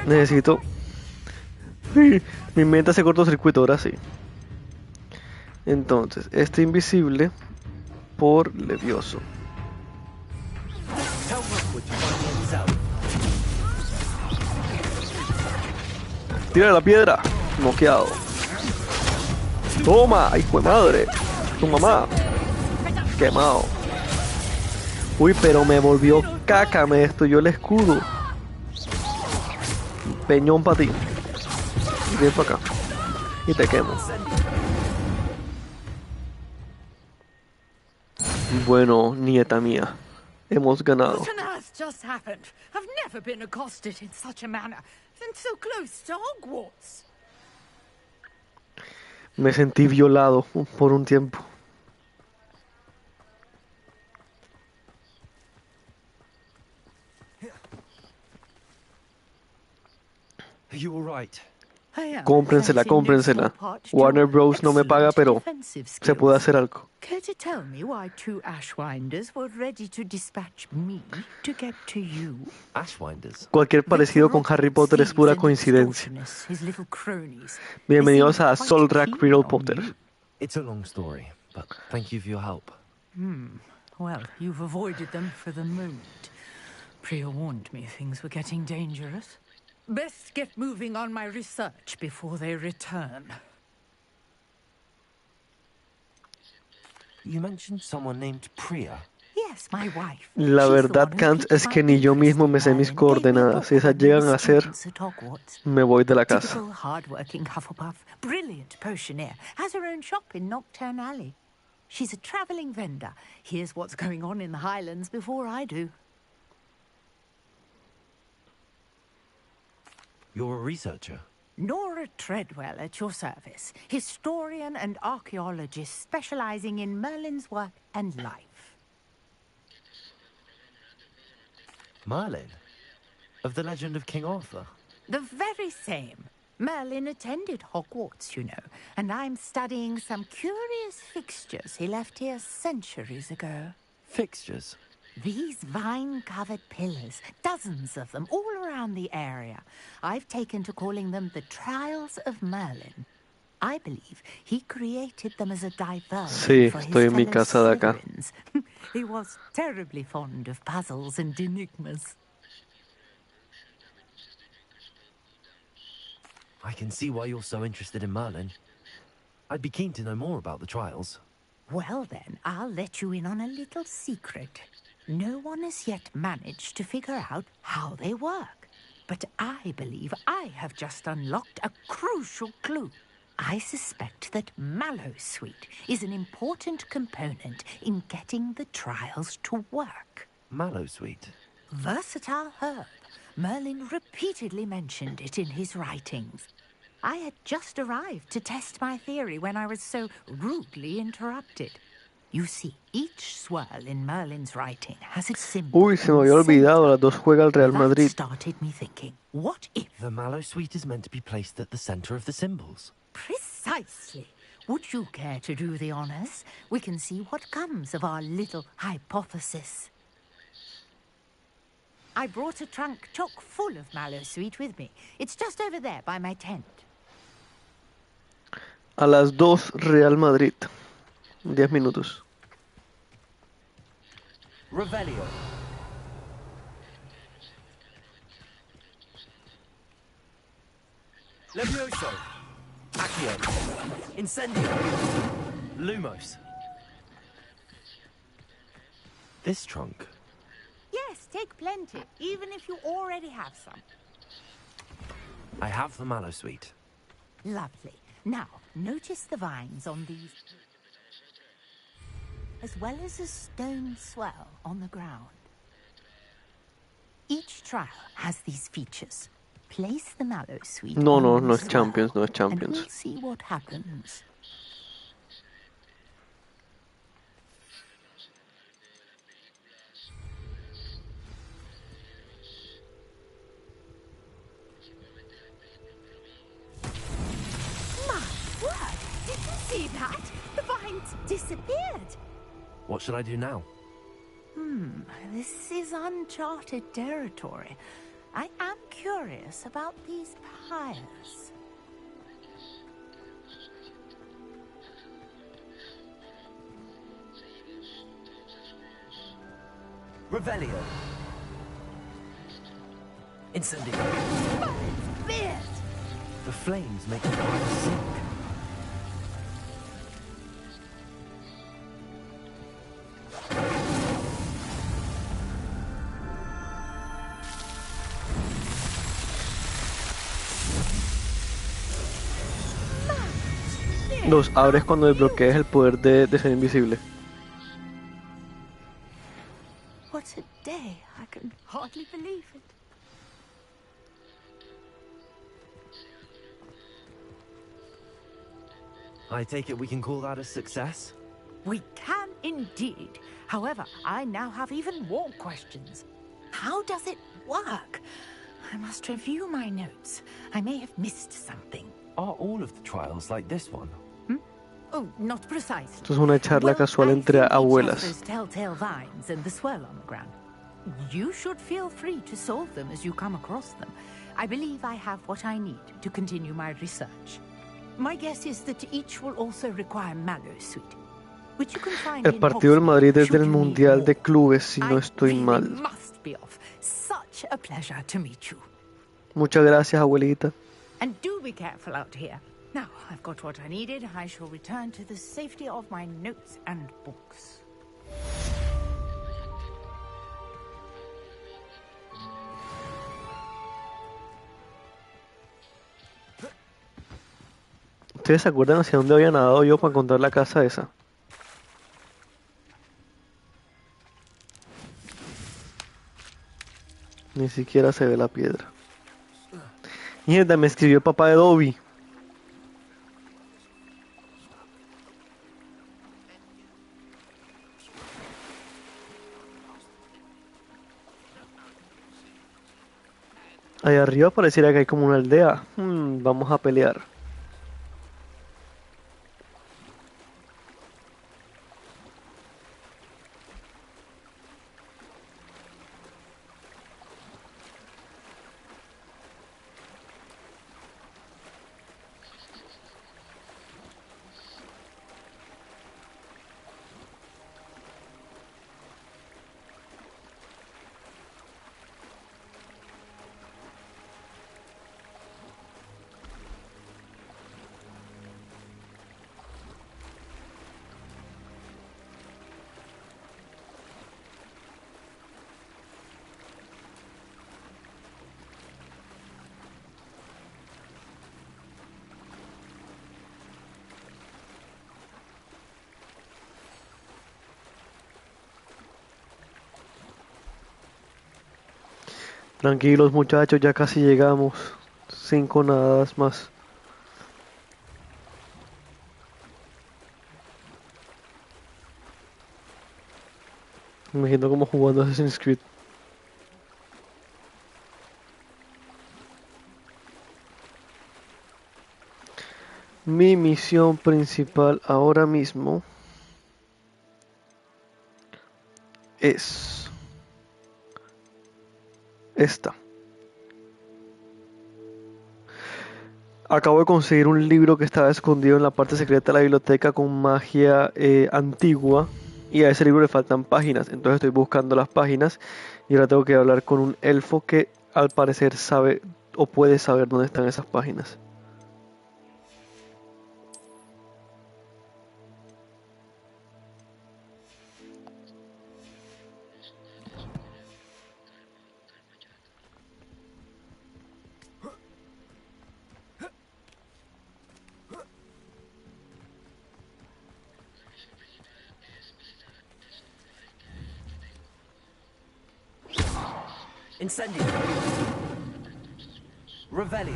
Necesito... Mi mente hace cortocircuito, ahora sí. Entonces, este invisible por levioso. Tira la piedra. Noqueado. Toma, hijo de madre. Tu mamá. Quemado. Uy, pero me volvió caca, me destruyó el escudo. Peñón para ti. Ven para acá. Y te quemo. Bueno, nieta mía. Hemos ganado. What on earth just happened? I've never been accosted in such a manner. And so close to Hogwarts. Me sentí violado por un tiempo. Are you all right? Cómprensela, cómprensela. Warner Bros. No me paga, pero se puede hacer algo. Care to tell me why 2 Ashwinders were ready to dispatch me to get to you? Ashwinders? Cualquier parecido con Harry Potter es pura coincidencia. His little cronies. Bienvenidos a Solrak Riddle Potter. It's a long story, but thank you for your help. Well, you've avoided them for the moment. Priya warned me things were getting dangerous. Best get moving on my research before they return. You mentioned someone named Priya. Yes, my wife. La verdad, Kant, es que ni yo mismo me sé mis coordenadas. Si esas llegan a ser, me voy de la casa. Typical hard-working Hufflepuff, brilliant potioneer, has her own shop in Nocturne Alley. She's a travelling vendor. Here's what's going on in the Highlands before I do. You're a researcher? Nora Treadwell at your service, historian and archaeologist specialising in Merlin's work and life. Merlin? Of the legend of King Arthur? The very same. Merlin attended Hogwarts, you know, and I'm studying some curious fixtures he left here centuries ago. Fixtures? These vine-covered pillars, dozens of them, all around the area. I've taken to calling them the Trials of Merlin. I believe he created them as a diversion Sí, for his estoy en mi fellow casa de acá. Slytherins. He was terribly fond of puzzles and enigmas. I can see why you're so interested in Merlin. I'd be keen to know more about the trials. Well then, I'll let you in on a little secret. No one has yet managed to figure out how they work. But I believe I have just unlocked a crucial clue. I suspect that Mallowsweet is an important component in getting the trials to work. Mallowsweet? Versatile herb. Merlin repeatedly mentioned it in his writings. I had just arrived to test my theory when I was so rudely interrupted. You see, each swirl in Merlin's writing has its symbol. Uy, se me había olvidado, las dos juega el Real Madrid. That started me thinking, what if... The Mallowsweet is meant to be placed at the centre of the symbols. Precisely. Would you care to do the honours? We can see what comes of our little hypothesis. I brought a trunk chock full of Mallowsweet with me. It's just over there by my tent. A las 2, Real Madrid. 10 minutos. Revelio. Levioso. Accio. Incendio. Lumos. This trunk. Yes, take plenty, even if you already have some. I have the Mallowsweet. Lovely. Now, notice the vines on these, as well as a stone swell on the ground. Each trial has these features. Place the Mallowsweet. No es Champions, no es Champions. And we'll see what happens. See that? The vines disappeared. What should I do now? This is uncharted territory. I am curious about these pyres. Revelio. Incendio. Oh, it's beard. The flames make the fire sink. Los abres cuando desbloquees el poder de ser invisible. What a day. I can hardly believe it. I take it we can call that a success? We can indeed. However, I now have even more questions. How does it work? I must review my notes. I may have missed something. Are all of the trials like this one? Oh, not precisely. Esto es una charla casual entre abuelas. Those telltale vines and the swirl on the ground. You should feel free to solve them as you come across them. I believe I have what I need to continue my research. My guess is that each will also require mallow sweet, which you can find El in partido del Hogsmeade, Madrid es should del you need Mundial more. de Clubes, si no estoy I mal. really must be off. Such a pleasure to meet you. Muchas gracias, abuelita. And do be careful out here. Now I've got what I needed. I shall return to the safety of my notes and books. ¿Ustedes se acuerdan hacia dónde había nadado yo para encontrar la casa esa? Ni siquiera se ve la piedra. Mierda, me escribió el papá de Dobby. Ahí arriba pareciera que hay como una aldea. Vamos a pelear. Tranquilos muchachos, ya casi llegamos. 5 nadadas más. Me imagino como jugando Assassin's Creed. Mi misión principal ahora mismo es esta. Acabo de conseguir un libro que estaba escondido en la parte secreta de la biblioteca con magia antigua, y a ese libro le faltan páginas, entonces estoy buscando las páginas y ahora tengo que hablar con un elfo que al parecer sabe o puede saber dónde están esas páginas. Incendio. Revelio.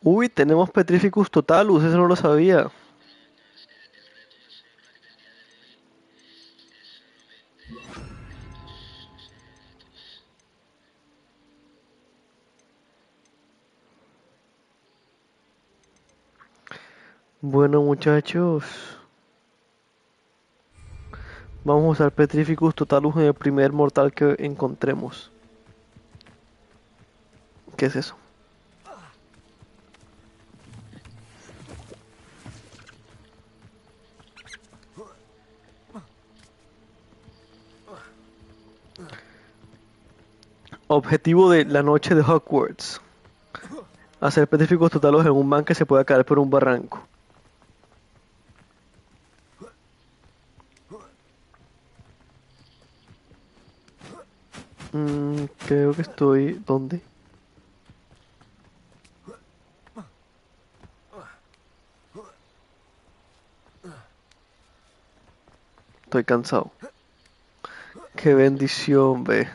Uy, tenemos Petrificus Totalus, eso no lo sabía. Bueno muchachos, vamos a usar Petrificus Totalus en el primer mortal que encontremos. ¿Qué es eso? Objetivo de la noche de Hogwarts: hacer Petrificus Totalus en un man que se pueda caer por un barranco. Creo que estoy... ¿Dónde? Estoy cansado. Qué bendición, ve.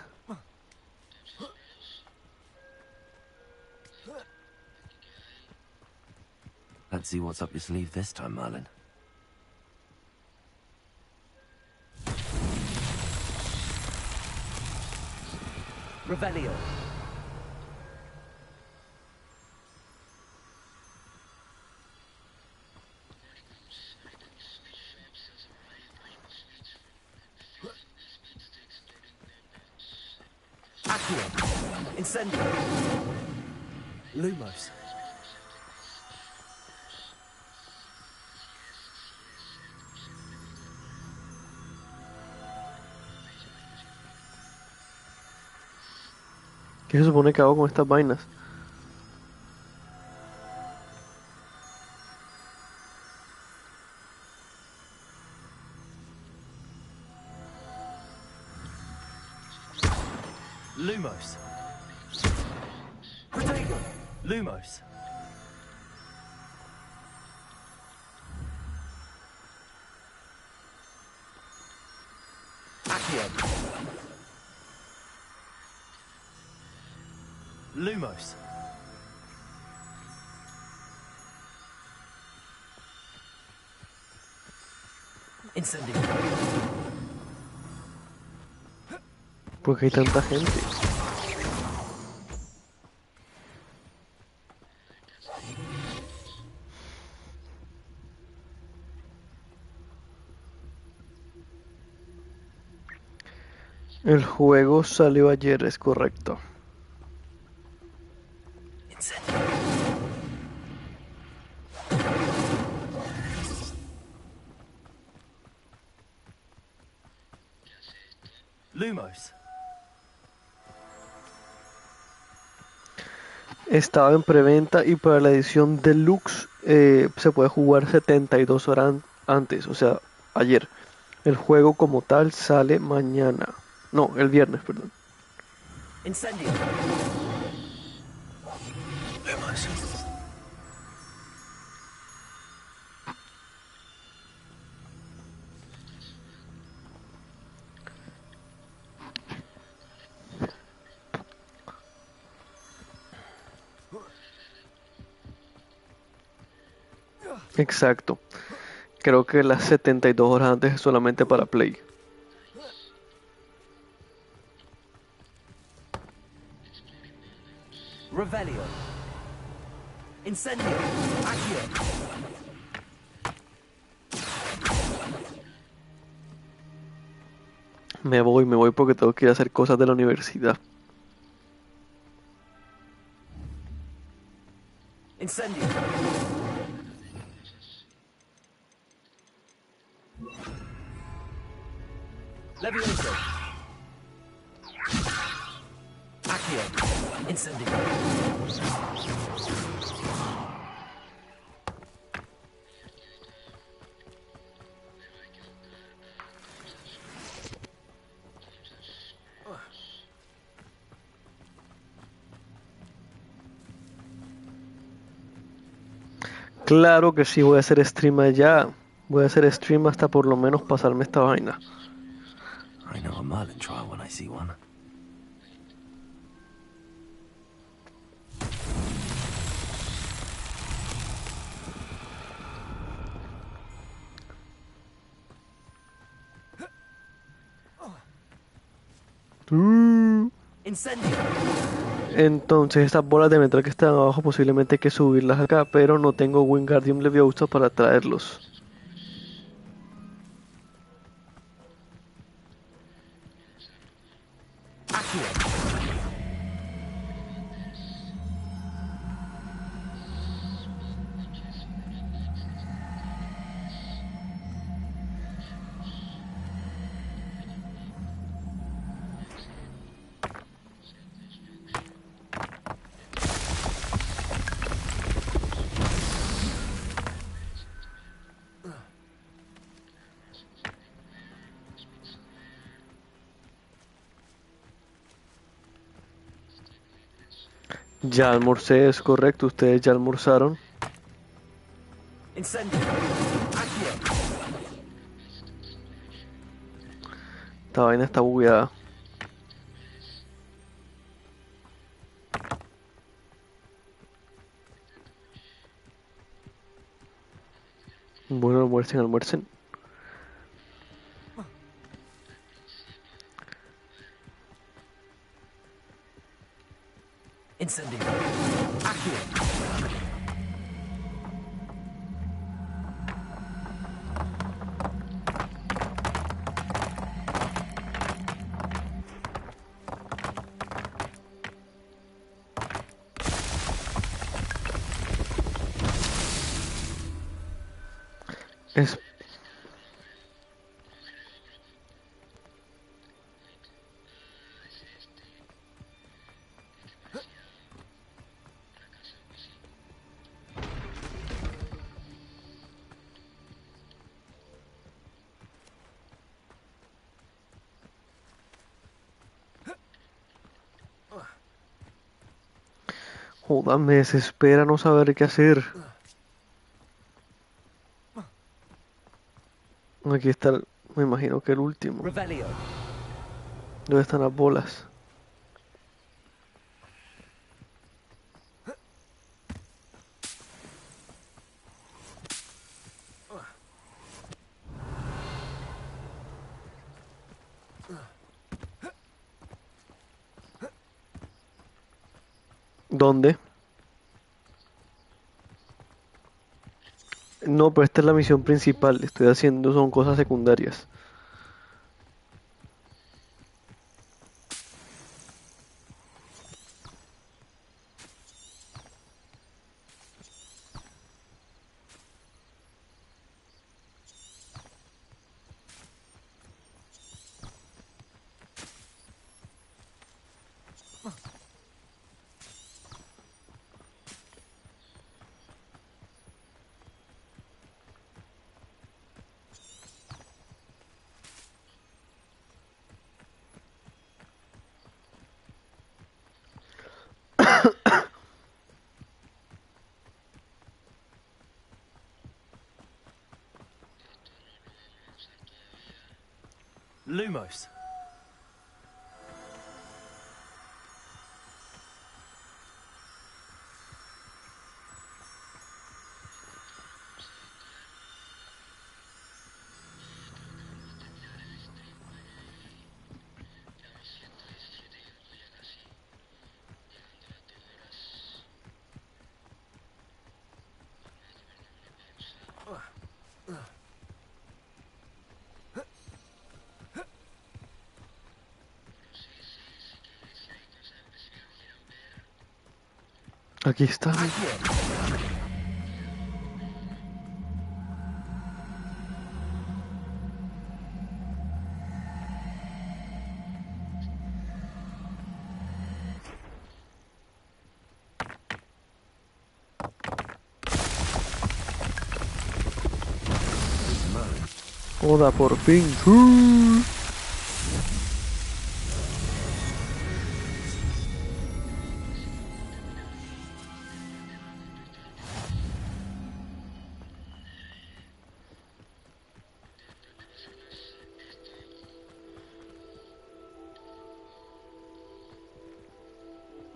Let's see what's up your sleeve this time, Merlin. Revelio. Accio. Incendio. Lumos. ¿Qué se supone que hago con estas vainas? Lumos. Protego. Lumos. Accio. Lumos. Incendio. ¿Por qué hay tanta gente? El juego salió ayer, es correcto. Lumos. Estaba en preventa y para la edición deluxe se puede jugar 72 horas antes, o sea, ayer. El juego como tal sale mañana. No, el viernes, perdón. Incendio. Lumos. Exacto. Creo que las 72 horas antes es solamente para Play. Revelio. Incendio. Accio. Me voy porque tengo que ir a hacer cosas de la universidad. Incendio. Levioso. Accio. Incendio. Claro que sí, voy a hacer stream allá. Voy a hacer stream hasta por lo menos pasarme esta vaina. I know a Merlin trial when I see one. Incendio. Entonces estas bolas de metal que están abajo posiblemente hay que subirlas acá, pero no tengo Wingardium Leviosa para traerlos. Ya almorcé, es correcto, ustedes ya almorzaron. Incendio. Accio. Esta vaina está bugueada. Bueno, almuercen, almuercen. Incendio. Accio. Es... Joder, me desespera no saber qué hacer. Aquí está, me imagino que el último. Revelio. ¿Dónde están las bolas? ¿Dónde? No, pero esta es la misión principal. Estoy haciendo, son cosas secundarias. Lumos. Aquí está. Joda, por fin.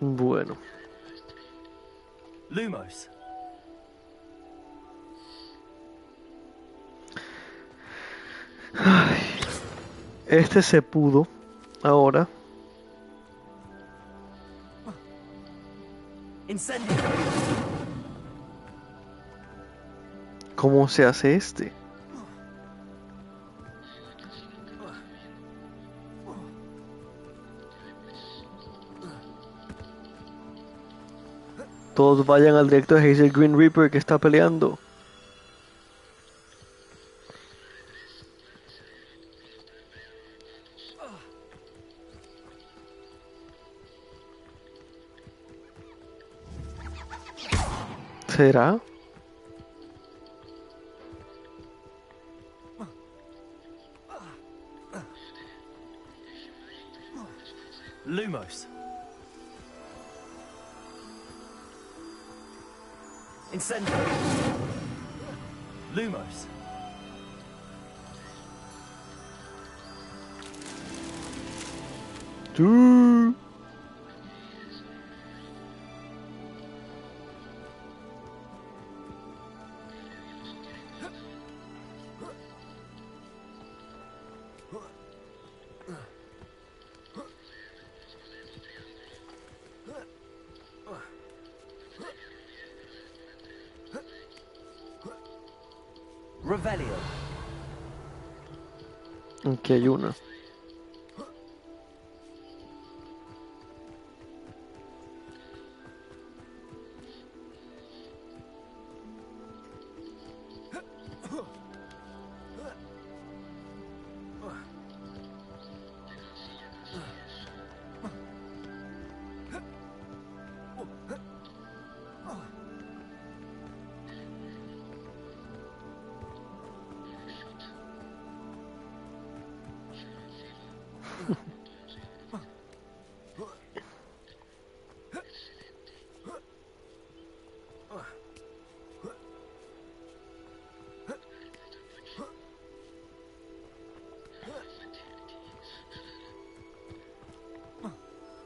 Bueno. Lumos. Ay, este se pudo. Ahora. Incendio. ¿Cómo se hace este? Todos vayan al directo de Hazel Green Reaper que está peleando. ¿Será? Lumos. Incendio. Lumos. Sí. Revelio. Aquí hay una.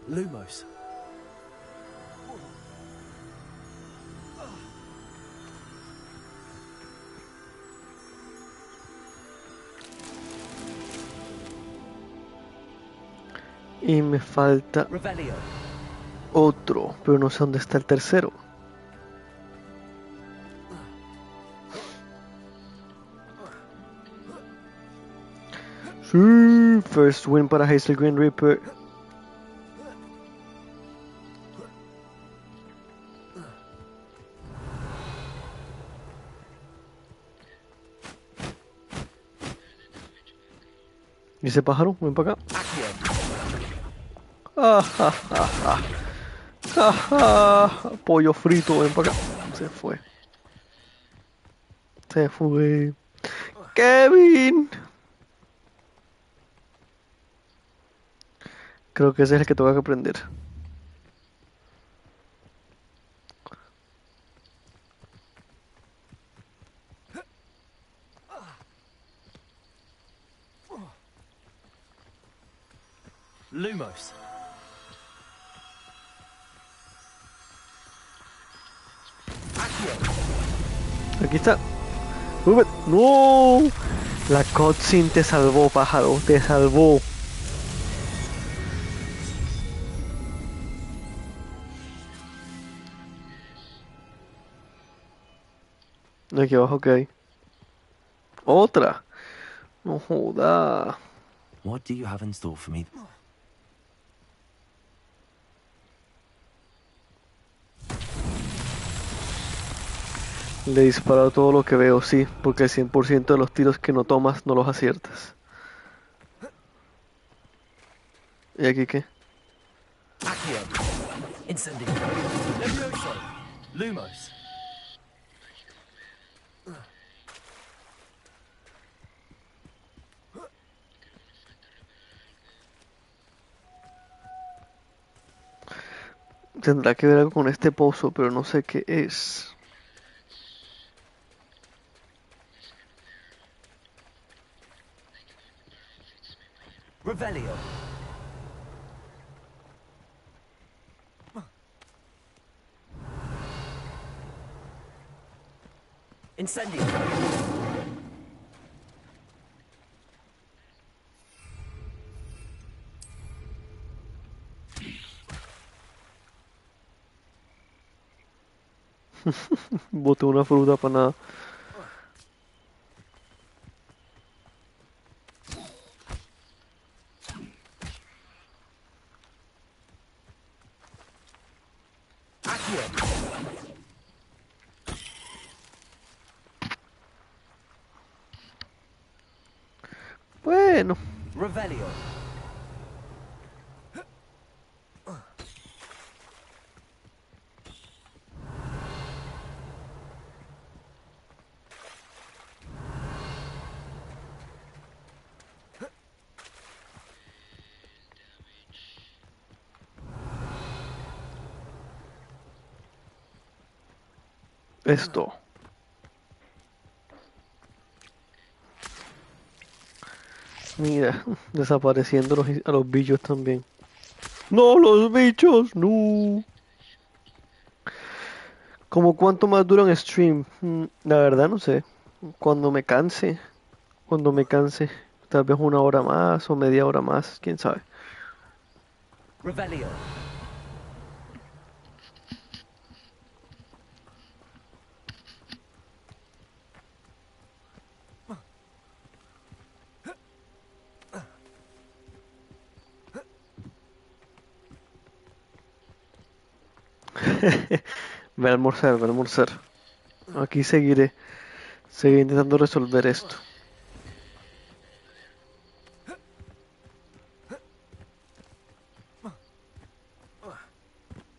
Lumos. Y me falta Revelio. otro, pero no sé dónde está el tercero. Sí, first win para Hazel Green Reaper. ¿Y ese pájaro? Ven para acá. Ah, ja, ja, ja. Ja, ja. Pollo frito, ven para acá. Se fue. Se fue. Kevin. Creo que ese es el que tengo que aprender. Lumos. Aquí está. Rubén. No. La cutscene te salvó, pájaro. Te salvó. Aquí abajo que hay. Otra. No joda. What do you have in store for me? Le disparo todo lo que veo, sí, porque el 100% de los tiros que no tomas no los aciertas. ¿Y aquí qué? Accio. Incendio. Levioso. Lumos. Tendrá que ver algo con este pozo, pero no sé qué es. Revelio. Incendio. Boté una fruta para nada. Bueno. Revelio. Esto. Mira, desapareciendo a los bichos también. No, los bichos, no. ¿Cómo cuánto más dura un stream? La verdad no sé. Cuando me canse, cuando me canse. Tal vez una hora más o media hora más, quién sabe. Revelio. Voy a almorzar, voy a almorzar. Aquí seguiré. Seguiré intentando resolver esto.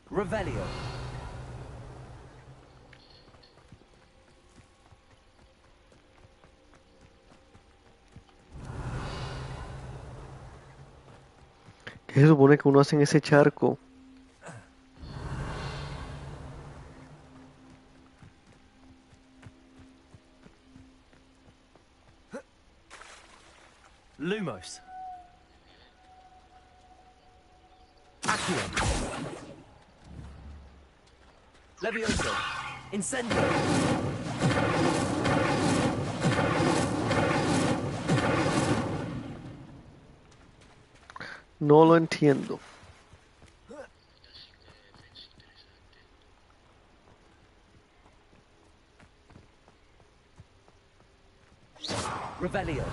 Revelio. ¿Qué se supone que uno hace en ese charco? Lumos. Accio. Levioso. Incendio. No lo entiendo. Revelio.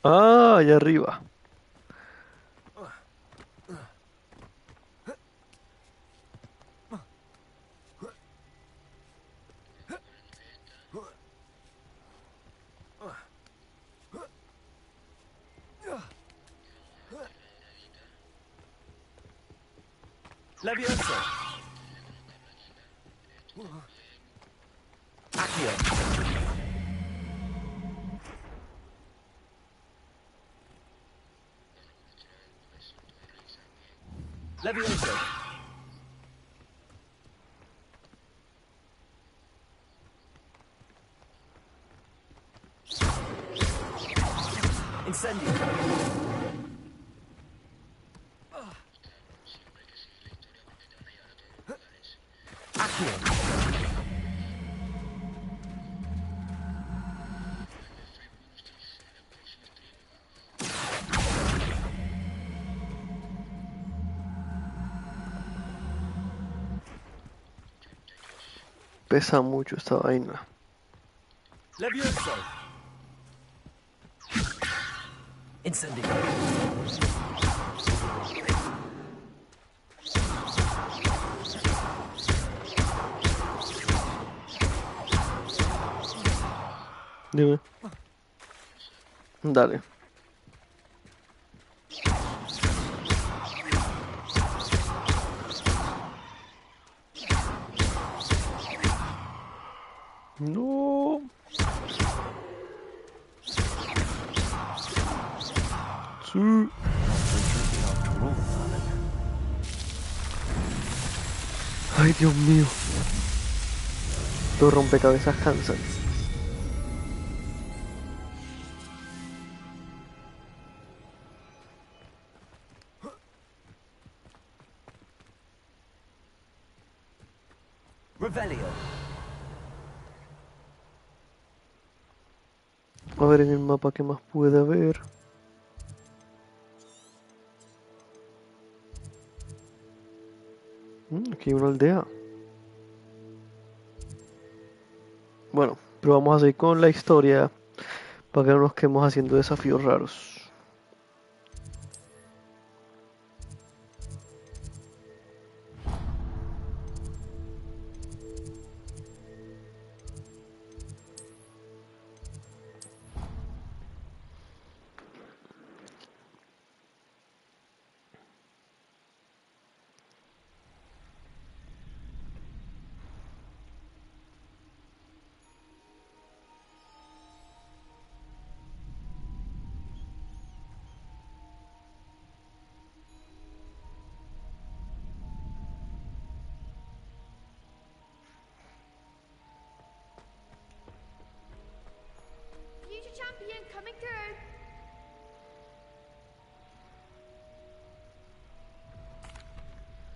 Ah, allá arriba. Levioso. Accio. Levioso. Incendio. Accio. Pesa mucho esta vaina. Levioso. Incendio. Dime. Dale. No. Sí. Ay, Dios mío. Los rompecabezas cansan. Revelio. A ver en el mapa qué más puede haber. Aquí hay una aldea. Bueno, pero vamos a seguir con la historia para que no nos quedemos haciendo desafíos raros.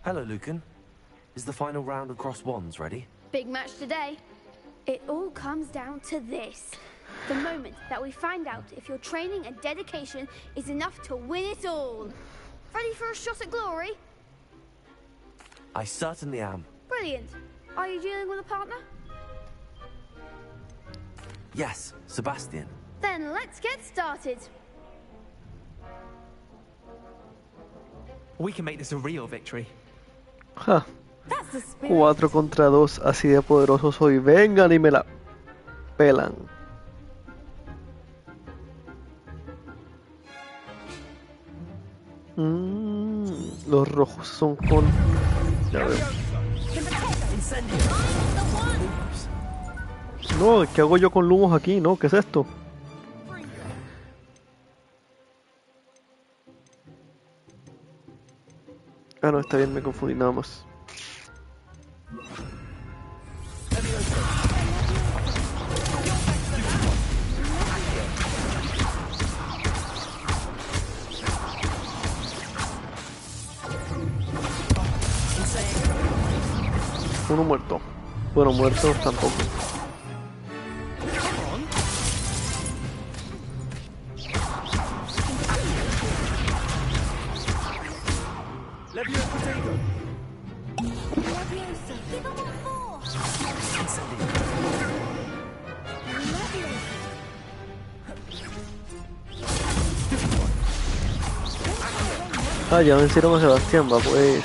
Hello, Lucan. Is the final round of cross wands ready? Big match today. It all comes down to this. The moment that we find out if your training and dedication is enough to win it all. Ready for a shot at glory? I certainly am. Brilliant. Are you dealing with a partner? Yes, Sebastian. Then let's get started. We can make this a real victory. Ja. 4 contra 2, así de poderoso soy. Vengan y me la pelan. Los rojos son con... Ya veo. No, ¿qué hago yo con lumos aquí? No, ¿qué es esto? Ah, no, está bien, me confundí nada más. Uno muerto. Bueno, muerto tampoco. Ah, ya vencieron a Sebastián, va pues.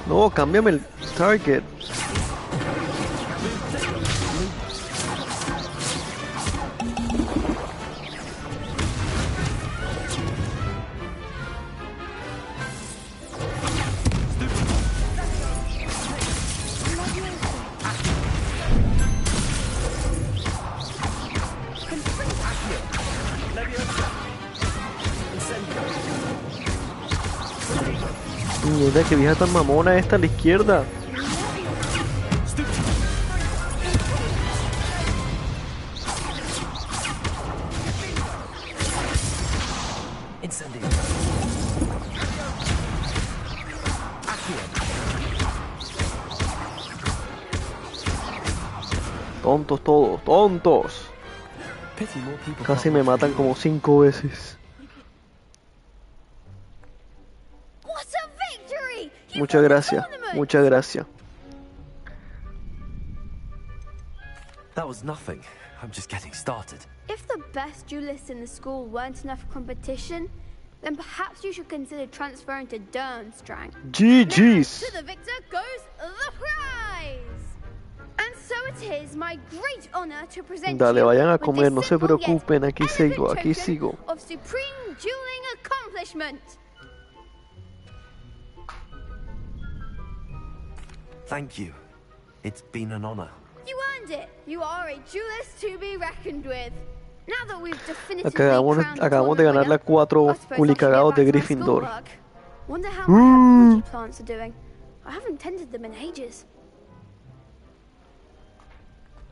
No, cámbiame el target. Mierda, que vieja tan mamona esta a la izquierda. Tontos todos, tontos. Casi me matan como 5 veces. Muchas gracias, muchas gracias. That was nothing. I'm just getting started. If the best duelists in the school weren't enough competition, then perhaps you should consider transferring to Durmstrang. GG's. To the victor goes the prize. And so it is my great honor to present Dale, vayan a you comer, with no this se simple yet preocupen, aquí sigo, elegant aquí token sigo. of supreme dueling accomplishment. Thank you. It's been an honor. You earned it. You are a duelist to be reckoned with. Now that we've definitively Acabamos de ganar las 4 culicagados de Gryffindor. Wonder how my herbology plants are doing. I haven't tended them in ages.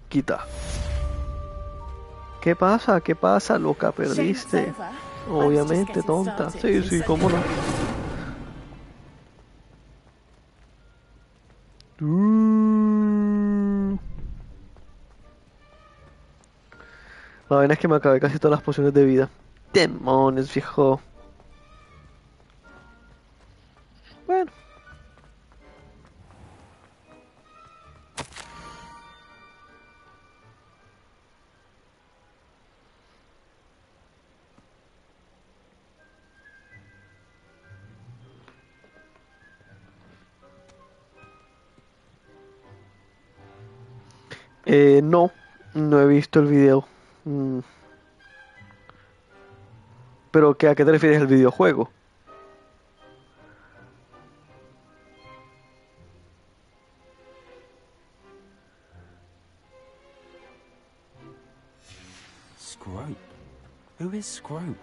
Quita. ¿Qué pasa? ¿Qué pasa, loca? Perdiste. Obviamente, tonta. Sí, sí, cómo no. La vaina es que me acabé casi todas las pociones de vida. Demonios, viejo. Bueno. No, no he visto el video. Pero ¿a qué te refieres el videojuego? Scrope? Who is Scrope?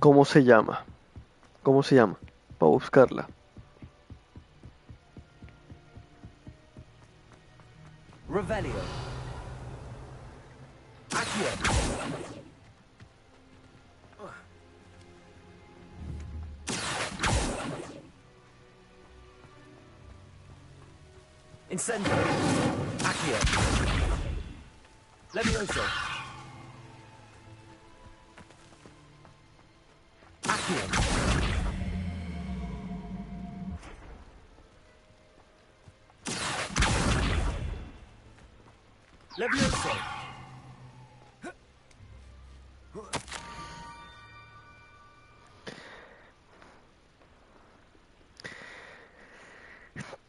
¿Cómo se llama? ¿Cómo se llama? Para buscarla. Revelio. Accio. Incendio. Accio. Levioso. Accio. Levioso.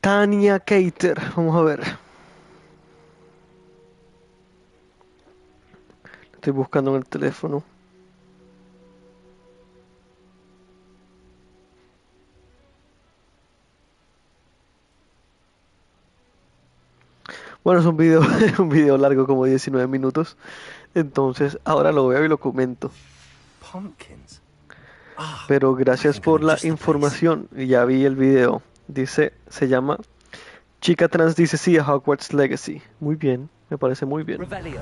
Tania Keiter, vamos a ver. Estoy buscando en el teléfono. Bueno, es un video, un video largo, como 19 minutos. Entonces, ahora lo veo y lo comento. Pumpkins. Pero gracias por la información. Ya vi el video. Dice, se llama Chica Trans dice sí a Hogwarts Legacy. Muy bien, me parece muy bien. Revelio.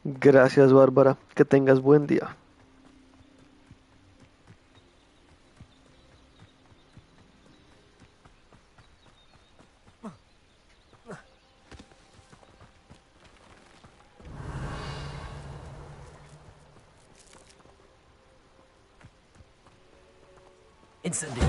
Gracias, Bárbara. Que tengas buen día. Incendio.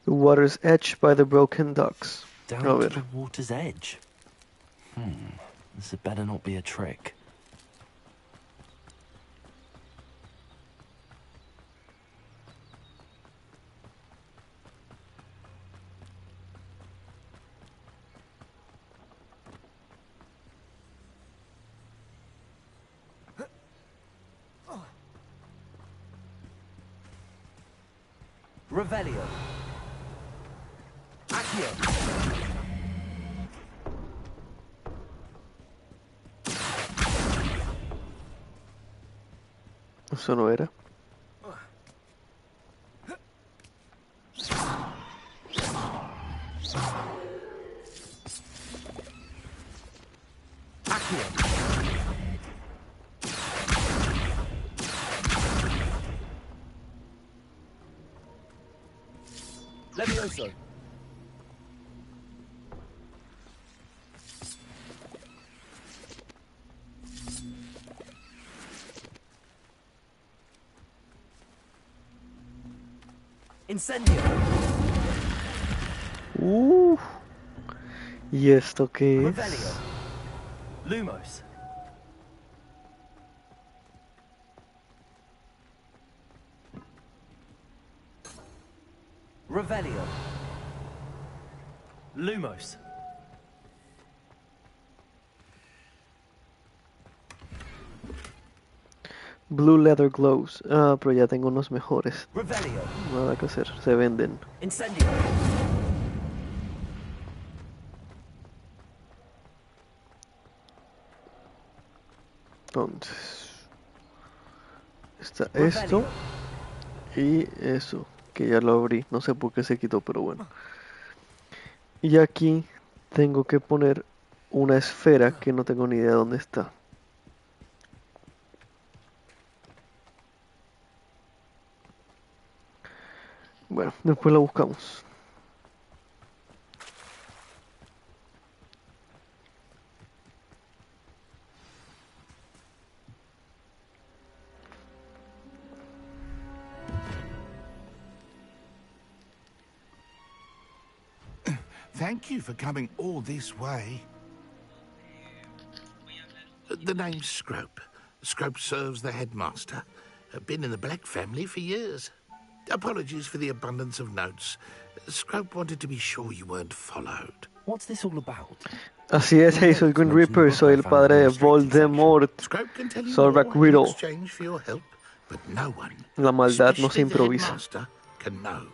The water's edge by the broken docks. Down A to ver. the water's edge. This had better not be a trick. Revelio. Accio. Eso no era. Levioso. Incendio. ¿Y esto qué es? Revelio. Lumos. Revelio. Lumos. Blue Leather Gloves. Ah, pero ya tengo unos mejores. Revelio. Nada que hacer, se venden. Incendio. Entonces, está esto y eso, que ya lo abrí. No sé por qué se quitó, pero bueno. Y aquí tengo que poner una esfera que no tengo ni idea dónde está. Bueno, después la buscamos. Thank you for coming all this way. The name's Scrope. Scrope serves the headmaster. Been in the Black family for years. Apologies for the abundance of notes. Scrope wanted to be sure you weren't followed. What's this all about? Así es, hey, soy Green Reaper, soy el padre de Voldemort. Solvac Riddle. Exchange for your help, but no one, La maldad no se especially the improvisa. headmaster, can know.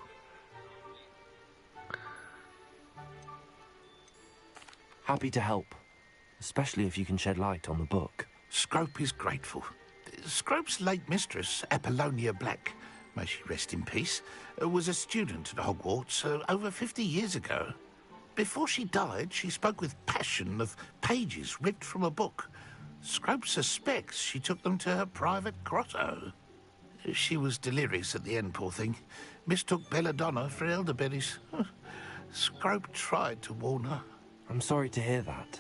Happy to help, especially if you can shed light on the book. Scrope is grateful. Scrope's late mistress, Apollonia Black, may she rest in peace, was a student at Hogwarts over 50 years ago. Before she died, she spoke with passion of pages ripped from a book. Scrope suspects she took them to her private grotto. She was delirious at the end, poor thing. Mistook belladonna for elderberries. Scrope tried to warn her. I'm sorry to hear that.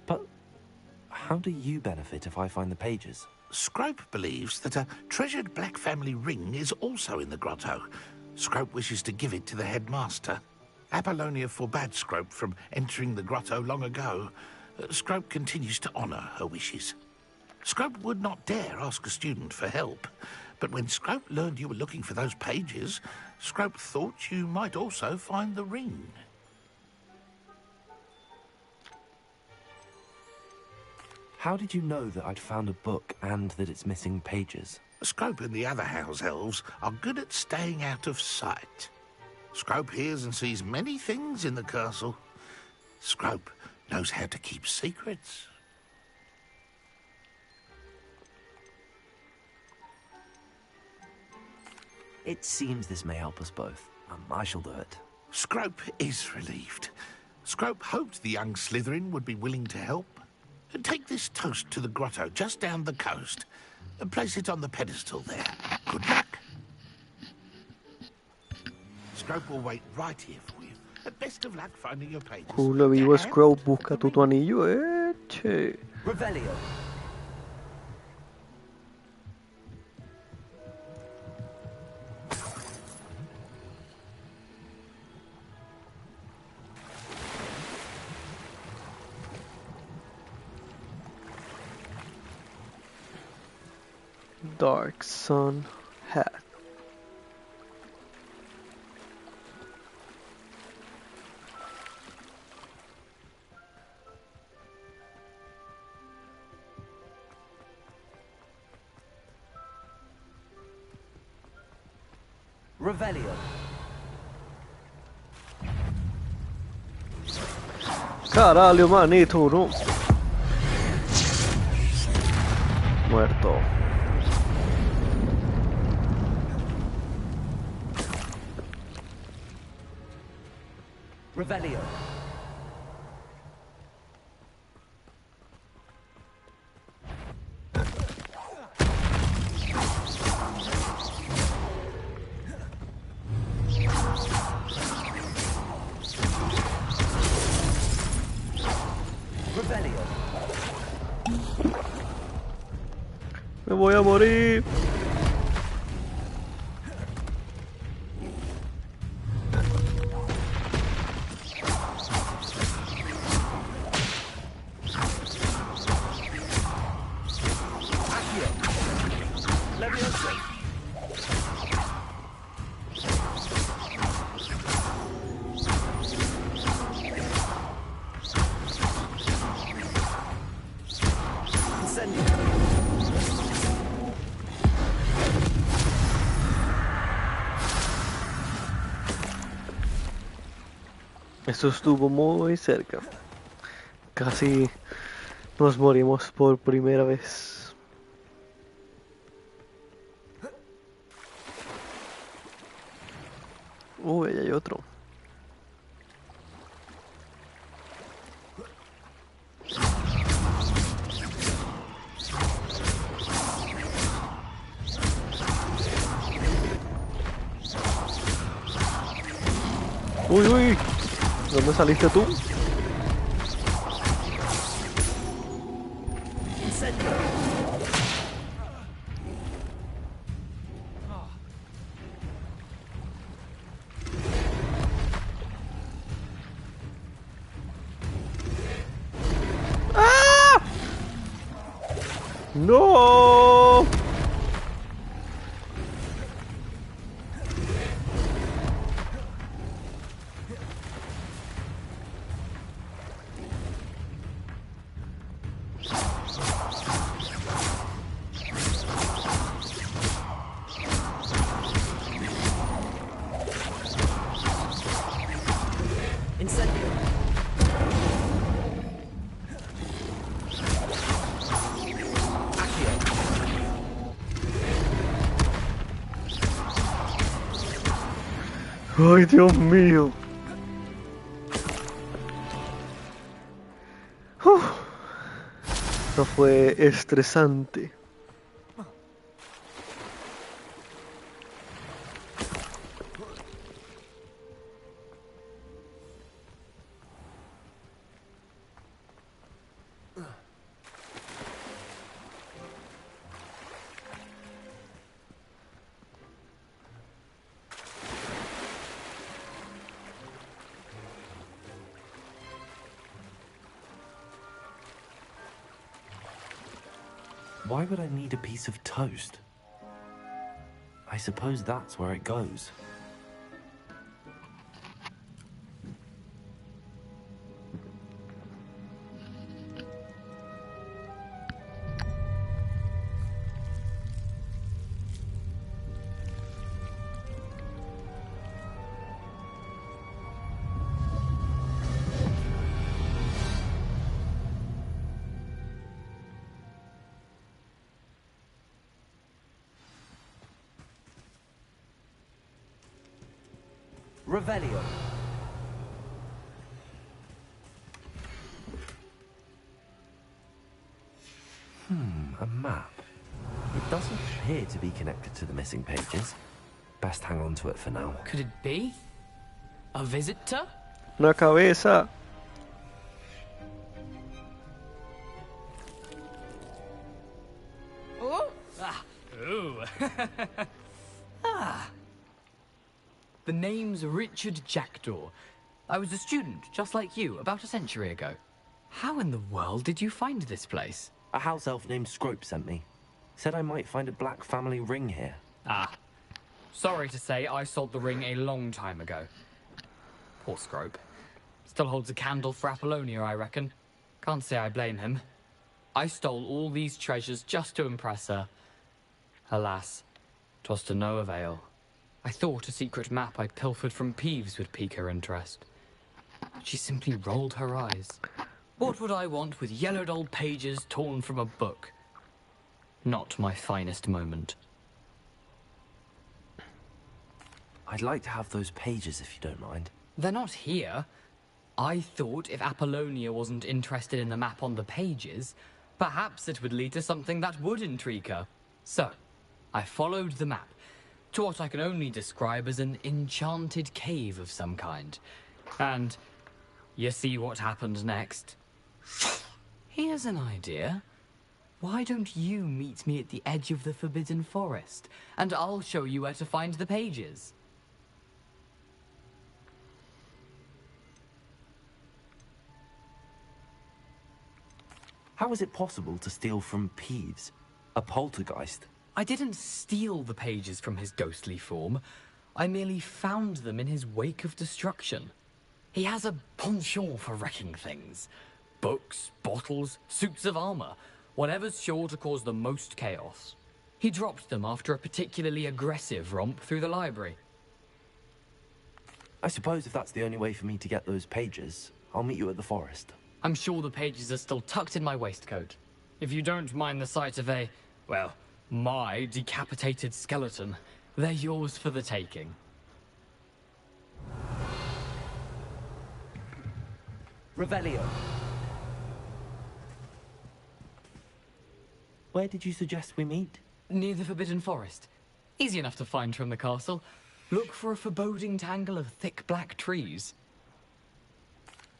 But how do you benefit if I find the pages? Scrope believes that a treasured Black family ring is also in the grotto. Scrope wishes to give it to the headmaster. Apollonia forbade Scrope from entering the grotto long ago. Scrope continues to honour her wishes. Scrope would not dare ask a student for help, but when Scrope learned you were looking for those pages, Scrope thought you might also find the ring. How did you know that I'd found a book and that it's missing pages? Scrope and the other house elves are good at staying out of sight. Scrope hears and sees many things in the castle. Scrope knows how to keep secrets. It seems this may help us both. I shall do it. Scrope is relieved. Scrope hoped the young Slytherin would be willing to help. Take this toast to the grotto just down the coast. Place it on the pedestal there. Good luck. Scrope will wait right here for you. Best of luck finding your pages. Culo vivo, Scrope, busca tu anillo, che. Revelio. Dark Sun Hat. Revelio. Caralho, manito, no. Muerto. Revelio. Revelio. Me voy a morir. Eso estuvo muy cerca. Casi nos morimos por primera vez. Uy, ahí hay otro. Uy, uy. ¿Dónde saliste tú? ¡Ah! ¡No! Ay, Dios mío. Uf. Esto fue estresante. Why would I need a piece of toast? I suppose that's where it goes. Revelio. A map. It doesn't appear to be connected to the missing pages. Best hang on to it for now. Could it be? A visitor? Una cabeza. Oh! Ah! Ooh! Ah! The name's Richard Jackdaw. I was a student, just like you, about a century ago. How in the world did you find this place? A house elf named Scrope sent me. Said I might find a black family ring here. Ah. Sorry to say, I sold the ring a long time ago. Poor Scrope. Still holds a candle for Apollonia, I reckon. Can't say I blame him. I stole all these treasures just to impress her. Alas, 'twas to no avail. I thought a secret map I'd pilfered from Peeves would pique her interest. She simply rolled her eyes. What would I want with yellowed old pages torn from a book? Not my finest moment. I'd like to have those pages if you don't mind. They're not here. I thought if Apollonia wasn't interested in the map on the pages, perhaps it would lead to something that would intrigue her. So, I followed the map to what I can only describe as an enchanted cave of some kind. And you see what happened next? Here's an idea. Why don't you meet me at the edge of the Forbidden Forest, and I'll show you where to find the pages? How is it possible to steal from Peeves? A poltergeist? I didn't steal the pages from his ghostly form. I merely found them in his wake of destruction. He has a penchant for wrecking things. Books, bottles, suits of armor, whatever's sure to cause the most chaos. He dropped them after a particularly aggressive romp through the library. I suppose if that's the only way for me to get those pages, I'll meet you at the forest. I'm sure the pages are still tucked in my waistcoat. If you don't mind the sight of a, well, my decapitated skeleton, they're yours for the taking. Revelio. Where did you suggest we meet? Near the Forbidden Forest. Easy enough to find from the castle. Look for a foreboding tangle of thick black trees.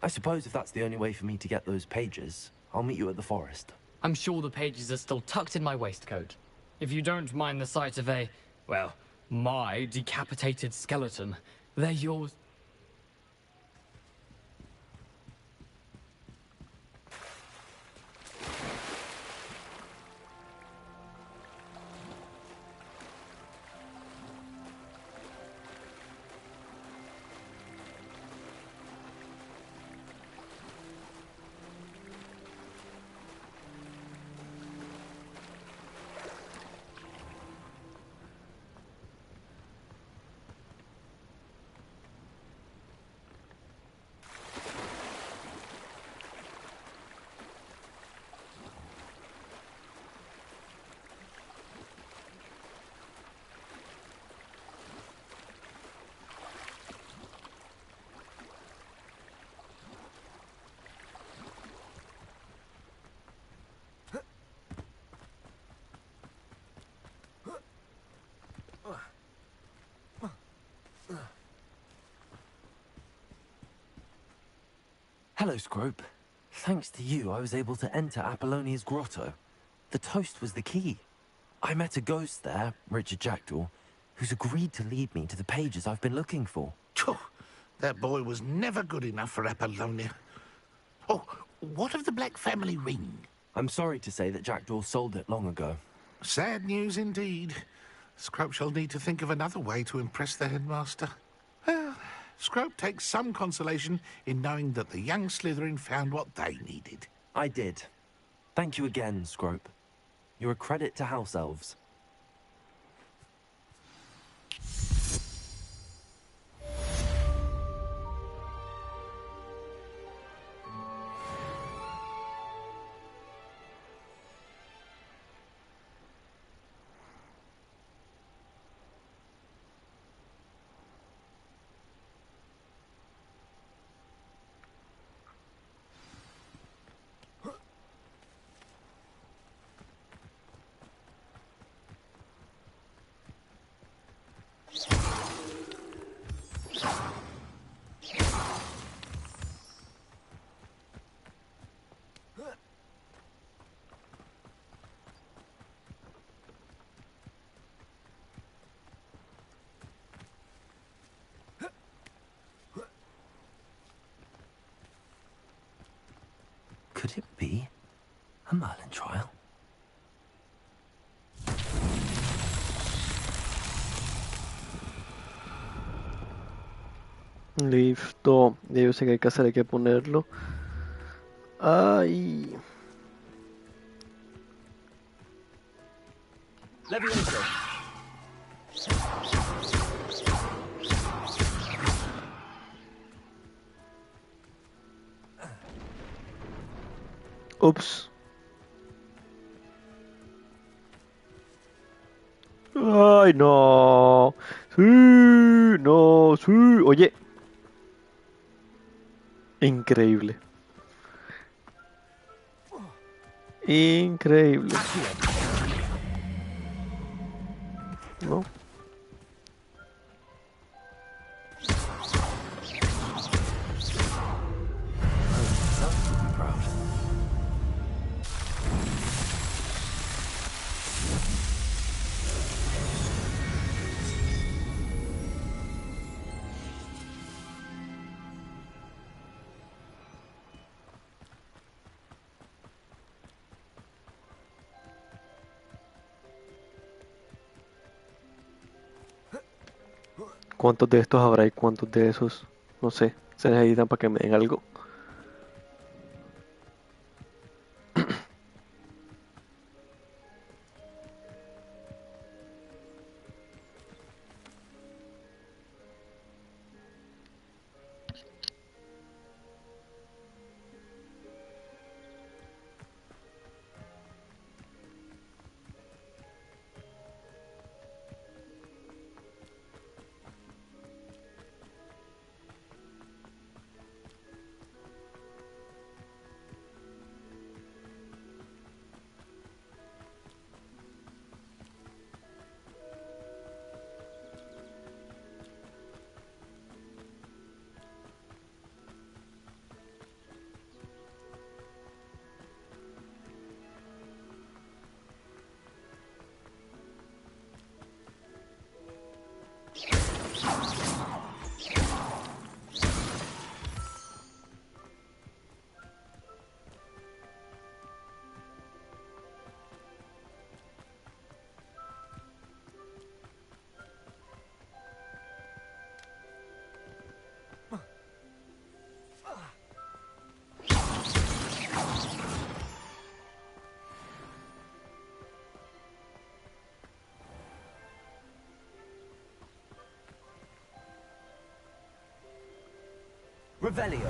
I suppose if that's the only way for me to get those pages, I'll meet you at the forest. I'm sure the pages are still tucked in my waistcoat. If you don't mind the sight of a, well, my decapitated skeleton, they're yours. Hello, Scrope. Thanks to you, I was able to enter Apollonia's grotto. The toast was the key. I met a ghost there, Richard Jackdaw, who's agreed to lead me to the pages I've been looking for. That boy was never good enough for Apollonia. Oh, what of the Black family ring? I'm sorry to say that Jackdaw sold it long ago. Sad news indeed. Scrope shall need to think of another way to impress the headmaster. Well, Scrope takes some consolation in knowing that the young Slytherin found what they needed. I did. Thank you again, Scrope. You're a credit to House Elves. Could it be a Merlin trial? Listo. Ya yo sé que hay que hacer, hay que ponerlo. Ay. Levioso. Ups. Ay, no. Sí, no, sí. Oye. Increíble. Increíble. ¿No? ¿Cuántos de estos habrá y cuántos de esos? No sé. Se necesitan para que me den algo. Revelio.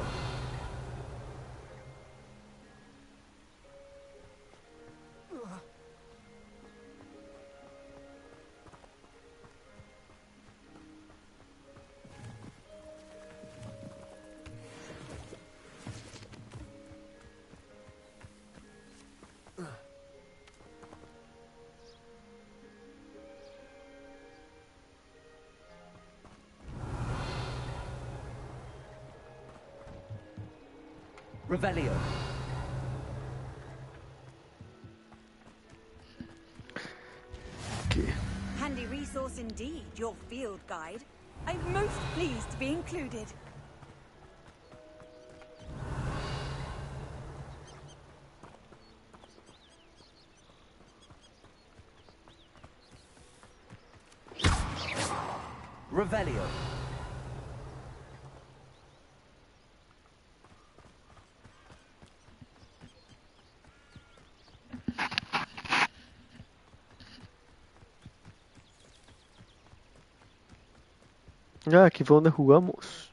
Revelio. Okay. Handy resource indeed, your field guide. I'm most pleased to be included. Revelio. Ah, aquí fue donde jugamos.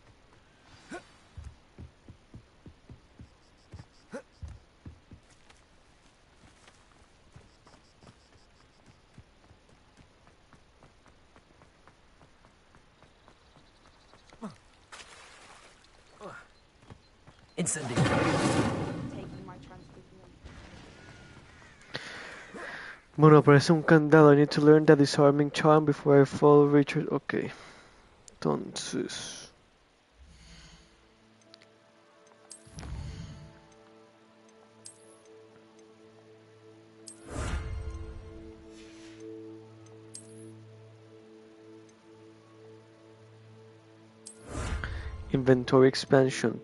Incendio. Bueno, aparece un candado. I need to learn the disarming charm before I fall, Richard. Ok. Entonces... Inventory expansion.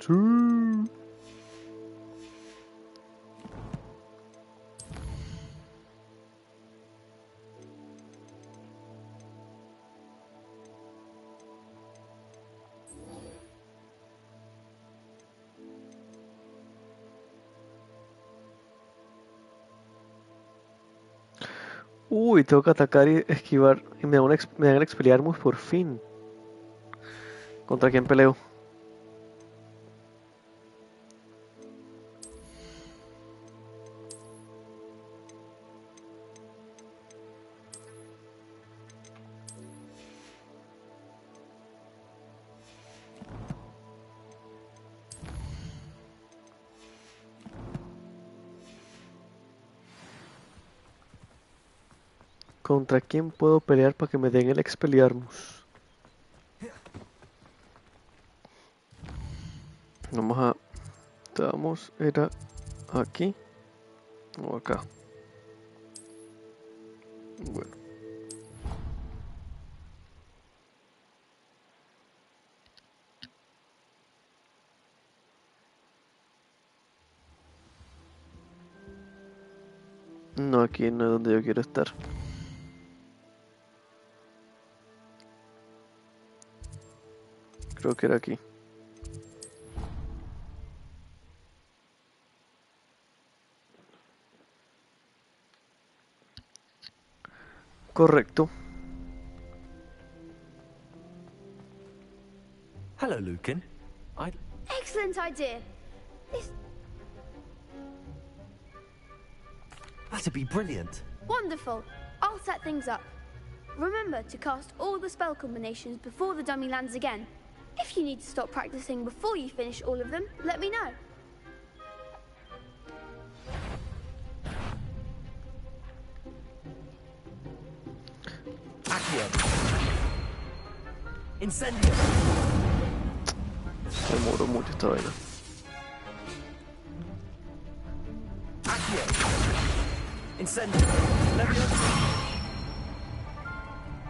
Uy, tengo que atacar y esquivar. Y me dan el Expelliarmus por fin. ¿Contra quién peleo? ¿Contra quién puedo pelear para que me den el Expelliarmus? Vamos a... Vamos, era aquí o acá. Bueno. No, aquí no es donde yo quiero estar. Creo que era aquí. Correcto. Hello, Lucan. Excellent idea. That'd be brilliant. Wonderful. I'll set things up. Remember to cast all the spell combinations before the dummy lands again. If you need to stop practicing before you finish all of them, let me know. Accio. Incendio. Se demoró mucho esta vaina. Accio. Incendio. Leviosa.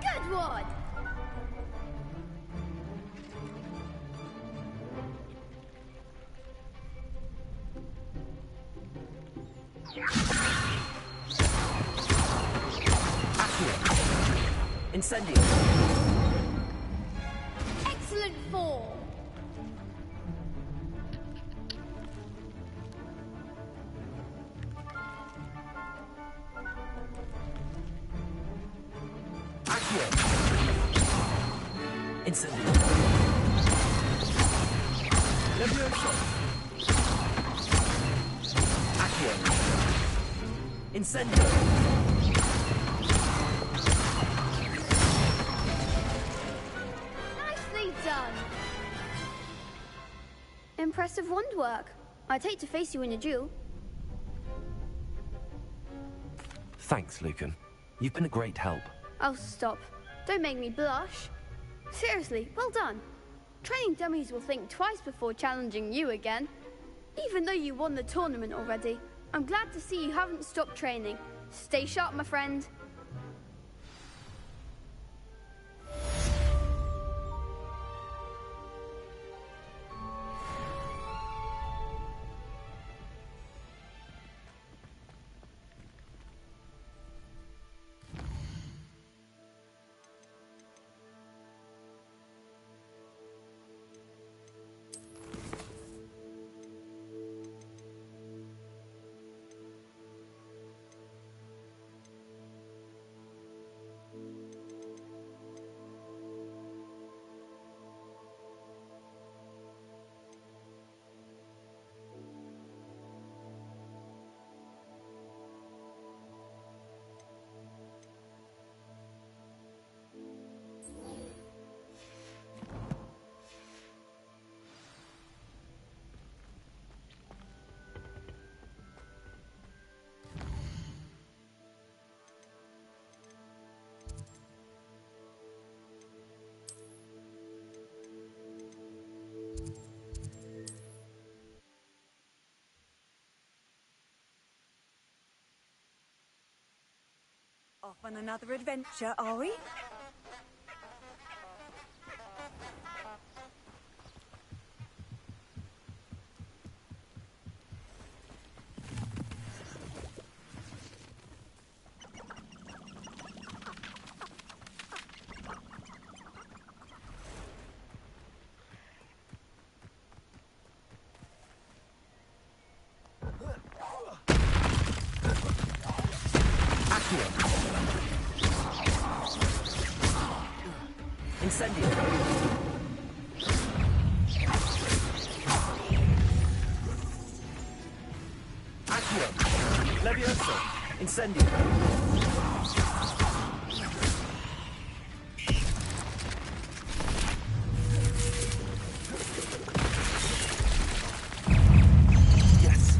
Good one. Accio. Incendio. Excellent form. Accio. Incendio. Leviosa. Accio. Incendio. Nicely done. Impressive wand work. I'd hate to face you in a duel. Thanks, Lucan. You've been a great help. Oh, stop. Don't make me blush. Seriously, well done. Training dummies will think twice before challenging you again. Even though you won the tournament already, I'm glad to see you haven't stopped training. Stay sharp, my friend. Off on another adventure, are we? Incendio. Accio. Levioso. Incendio. Yes.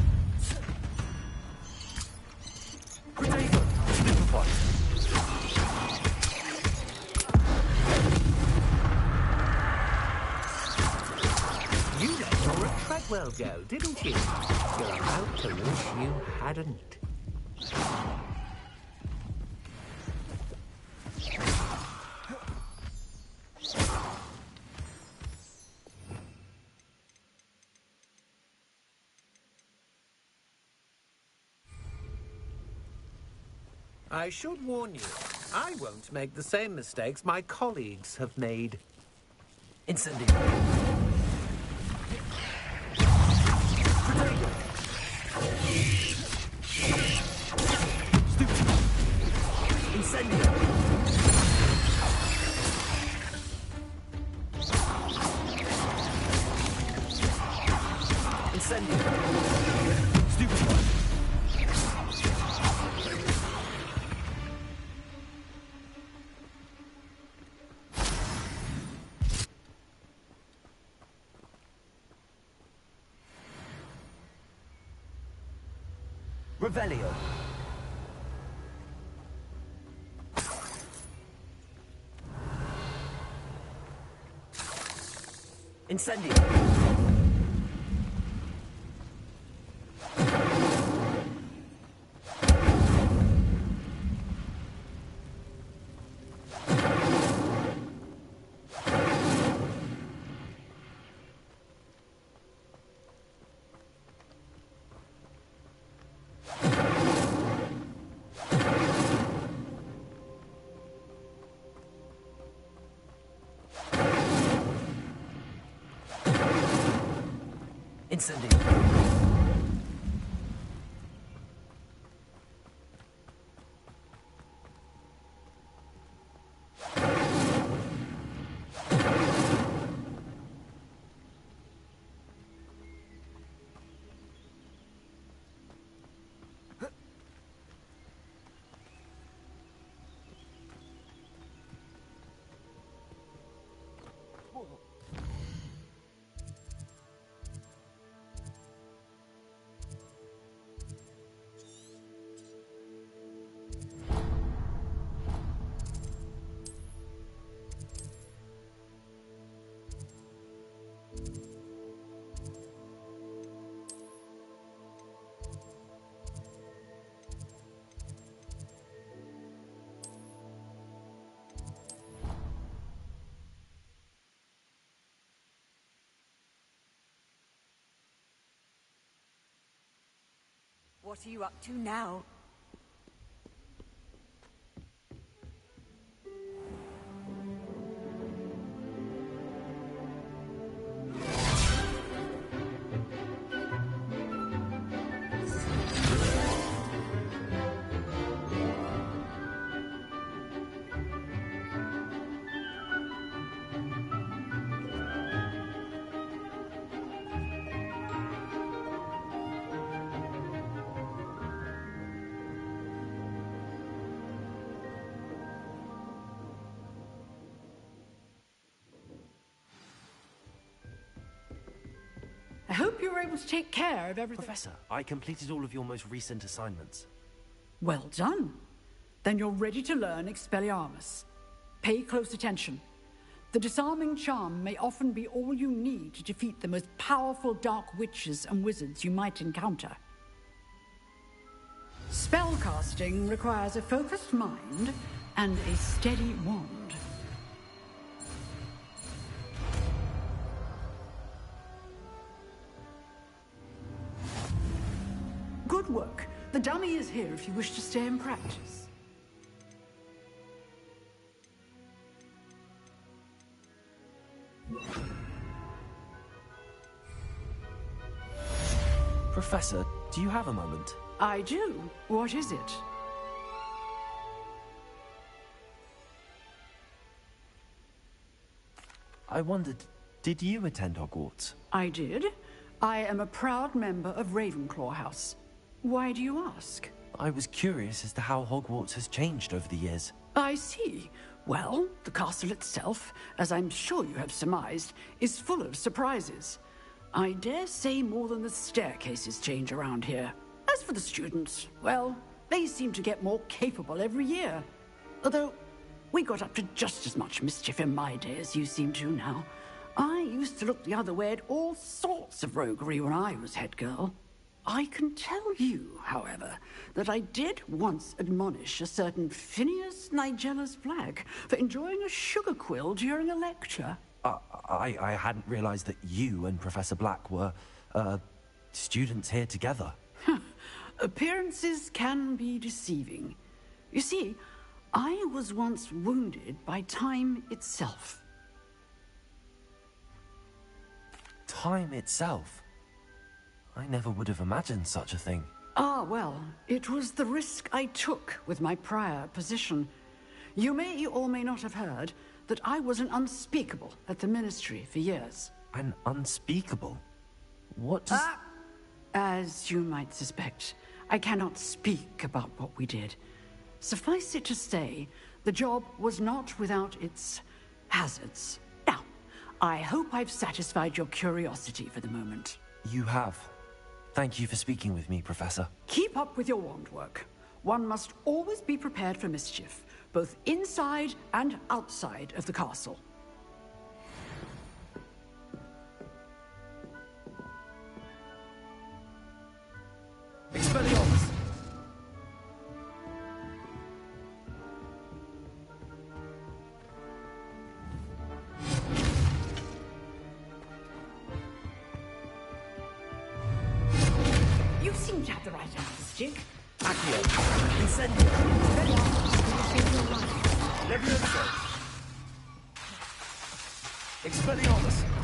Protego. Stupefy. You let Nora Treadwell go, didn't you? You're about to wish you hadn't. I should warn you, I won't make the same mistakes my colleagues have made. Incendio. Incendio. Incendio. Stupefy. Revelio. Incendio. Incendio. What are you up to now? I hope you were able to take care of everything. Professor, I completed all of your most recent assignments. Well done. Then you're ready to learn Expelliarmus. Pay close attention. The disarming charm may often be all you need to defeat the most powerful dark witches and wizards you might encounter. Spellcasting requires a focused mind and a steady wand. Good work. The dummy is here if you wish to stay and practice. Professor, do you have a moment? I do. What is it? I wondered, did you attend Hogwarts? I did. I am a proud member of Ravenclaw House. Why do you ask? I was curious as to how Hogwarts has changed over the years. I see. Well, the castle itself, as I'm sure you have surmised, is full of surprises. I dare say more than the staircases change around here. As for the students, well, they seem to get more capable every year. Although, we got up to just as much mischief in my day as you seem to now. I used to look the other way at all sorts of roguery when I was head girl. I can tell you, however, that I did once admonish a certain Phineas Nigellus Black for enjoying a sugar quill during a lecture. I hadn't realized that you and Professor Black were, students here together. Appearances can be deceiving. You see, I was once wounded by time itself. Time itself? I never would have imagined such a thing. Ah, well, it was the risk I took with my prior position. You may or may not have heard that I was an unspeakable at the Ministry for years. An unspeakable? What does... As you might suspect, I cannot speak about what we did. Suffice it to say, the job was not without its hazards. Now, I hope I've satisfied your curiosity for the moment. You have. Thank you for speaking with me, Professor. Keep up with your wand work. One must always be prepared for mischief, both inside and outside of the castle. Expelliarmus! You seem to have the right end of the stick. Accio! Incendio! Levioso! Expelliarmus!